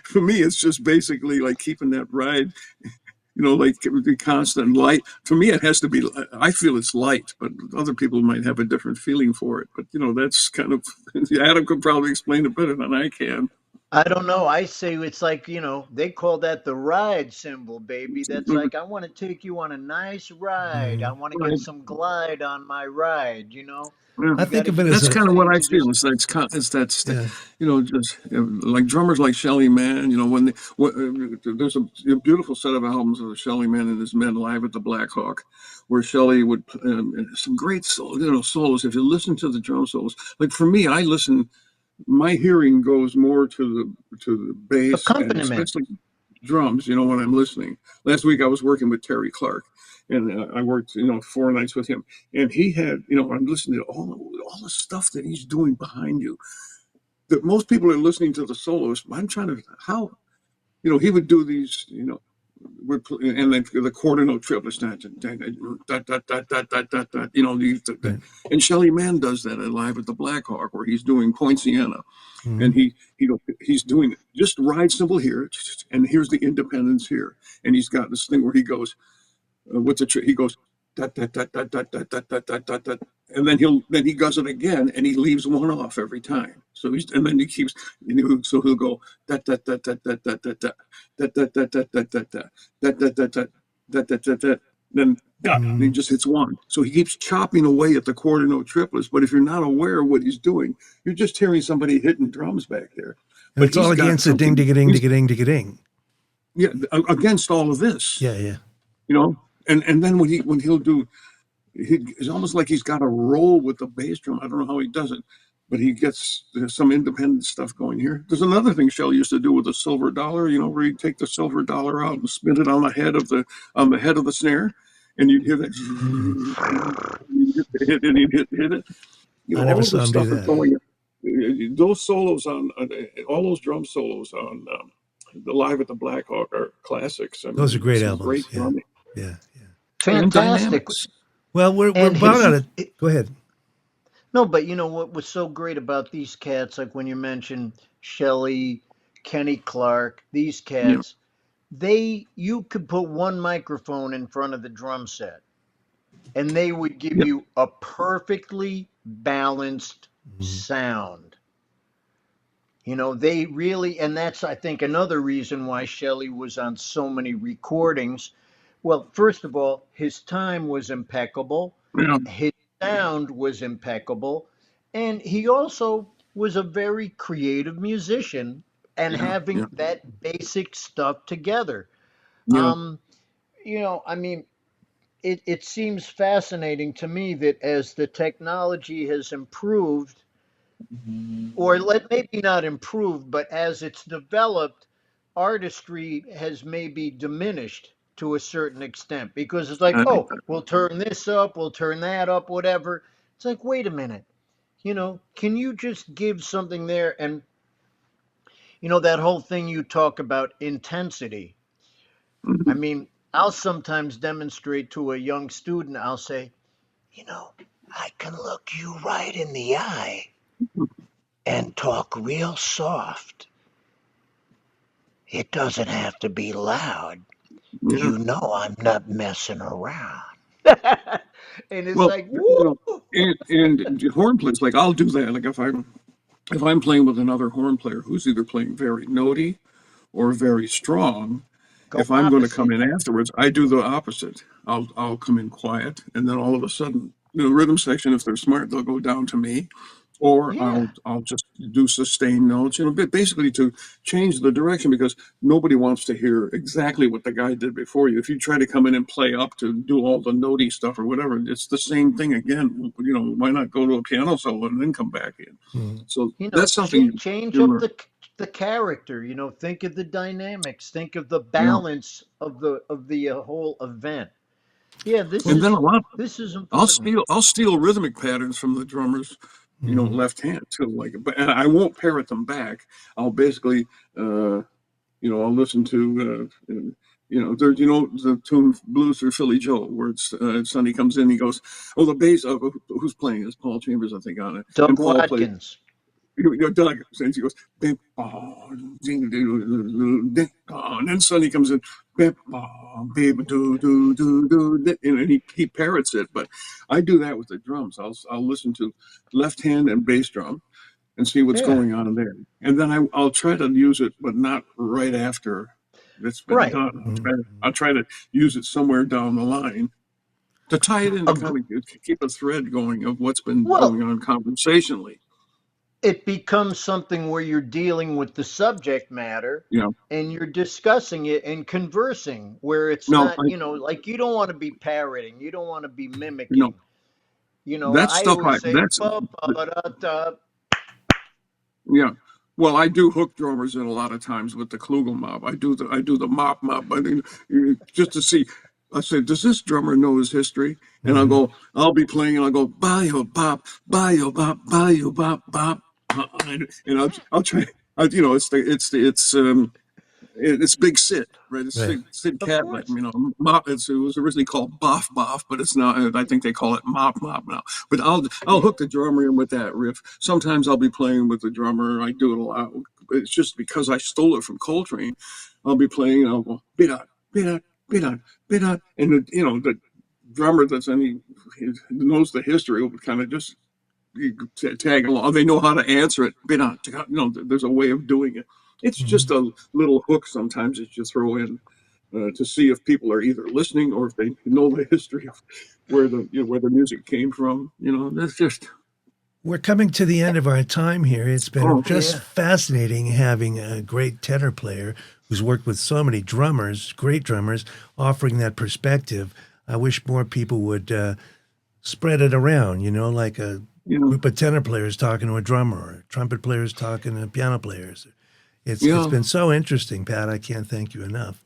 for me, it's just basically like keeping that ride, like the constant light. For me, it has to be, I feel it's light, but other people might have a different feeling for it. But, that's kind of, Adam could probably explain it better than I can. I don't know. I say it's like, they call that the ride symbol, baby. That's like, I want to take you on a nice ride. I want to get some glide on my ride, Yeah. I think of it as that's kind of what I feel. It's just like drummers like Shelly Manne. There's a beautiful set of albums of Shelly Manne and his men live at the Black Hawk, where Shelly would some great solos. If you listen to the drum solos, like for me, my hearing goes more to the bass and especially drums. When I'm listening. Last week I was working with Terry Clark, and I worked 4 nights with him, and he had I'm listening to all the stuff that he's doing behind you. That most people are listening to the solos. I'm trying to he would do these and then the quarter note triplets, and Shelly Manne does that live at the Black Hawk, where he's doing Poinciana, and he's doing just ride cymbal here, and here's the independence here, and he's got this thing where he goes, he goes, and then he does it again, and he leaves one off every time. So then he keeps, so he'll go then he just hits one. So he keeps chopping away at the quarter note triplets. But if you're not aware of what he's doing, you're just hearing somebody hitting drums back there. But it's all against the ding, ding, ding, ding, ding, ding. Yeah, against all of this. Yeah. And then when he'll do, it's almost like he's got a roll with the bass drum. I don't know how he does it, but there's some independent stuff going here. There's another thing Shell used to do with the silver dollar, where you take the silver dollar out and spin it on the head of the snare, and you'd hear that, and you'd hit it. I never all of saw the him do stuff is that. going. Those solos on all those drum solos on the Live at the Black Hawk are classics. I Those are mean, great some albums. great Yeah, drumming yeah, yeah. and Fantastic. dynamics. Well, we're And about out his of. Go ahead. no, but you know what was so great about these cats, like when you mentioned Shelley, Kenny Clark, these Yeah, cats, you could put one microphone in front of the drum set and they would give yeah, you a perfectly balanced Mhm. sound. You know, they really, and that's, I think, another reason why Shelley was on so many recordings. Well, first of all, his time was impeccable, yeah, his sound was impeccable, and he also was a very creative musician and yeah, having yeah, that basic stuff together. yeah. Um, I mean, it seems fascinating to me that as the technology has improved, or let maybe not improved, but as it's developed, artistry has maybe diminished to a certain extent because it's like, I think oh, that. we'll turn this up, we'll turn that up, whatever. It's like, wait a minute, can you just give something there? And that whole thing you talk about intensity. I Mhm. mean, I'll sometimes demonstrate to a young student, I'll say, I can look you right in the eye and talk real soft. It doesn't have to be loud. Yeah. I'm not messing around. And it's Well, like, woo! and horn players, like I'll do that. Like if I'm playing with another horn player who's either playing very notey or very strong, Go if I'm going to come opposite. in afterwards, I do the opposite. I'll come in quiet, and then all of a sudden, the rhythm section, if they're smart, they'll go down to me, or Yeah. I'll just do sustained notes, basically to change the direction because nobody wants to hear exactly what the guy did before you. If you try to come in and play up to do all the notey stuff or whatever, it's the same thing again. Why not go to a piano solo and then come back in? Mhm. So that's something Change you up learn. the character. Think of the dynamics. Think of the Yeah, balance of the whole event. Yeah, Well, and then a lot. this is I'll important. steal I'll steal rhythmic patterns from the drummers, mhm. left hand too. And I won't parrot them back. I'll basically, I'll listen to, there's the tune Blues for Philly Joe, where Sonny comes in, he goes, oh, the bass, who's playing is Paul Chambers, I think, on it, and Doug Paul plays. Watkins. Doug sings, he goes, "Bing, bong, ding, ding, ding, bong," and then Sonny comes in, "Bing, bong, baby, do, do, do, do," and he parrots it. But I do that with the drums. I'll listen to left hand and bass drum and see what's Yeah. going on there. And then I'll try to use it, but not right after it's been Right. done. Mhm. I'll try to use it somewhere down the line to tie it in to Ag- kind of keep a thread going of what's been well, going on conversationally. it becomes something where you're dealing with the subject matter You know, and you're discussing it and conversing where it's no, not, like you don't want to be parroting, you don't want to be no, mimicking. that I stuff. always say, That's ba, ba, da, da. yeah. Well, I do hook drummers in a lot of times with the Klugel mob. I do the mop, I mean, just to see. I say, does this drummer know his history? And Mhm. I'll be playing, and I'll go, bio bop, bio bop, bio bop, bop, and I'll try. It's Big Sid, right? It's Right. Sid Of Catlett. course. Mop. It was originally called Boff Boff, but it's not. I think they call it Mop Mop now. But I'll Yeah. hook the drummer in with that riff. Sometimes I'll be playing with the drummer. I do it a lot. It's just because I stole it from Coltrane. I'll be playing, and I'll go bidot, bidot, bidot, bidot, and the drummer knows the history will kind of just tag along. They know how to answer it. There's a way of doing it. It's Mhm. just a little hook sometimes that you throw in to see if people are either listening or if they know the history of where the music came from. That's just We're coming to the end of our time here. It's been oh just Yeah. fascinating having a great tenor player who's worked with so many drummers, great drummers, offering that perspective. I wish more people would spread it around, like a you know group of tenor players talking to a drummer or trumpet players talking to piano players. It's yeah been so interesting, Pat. I can't thank you enough.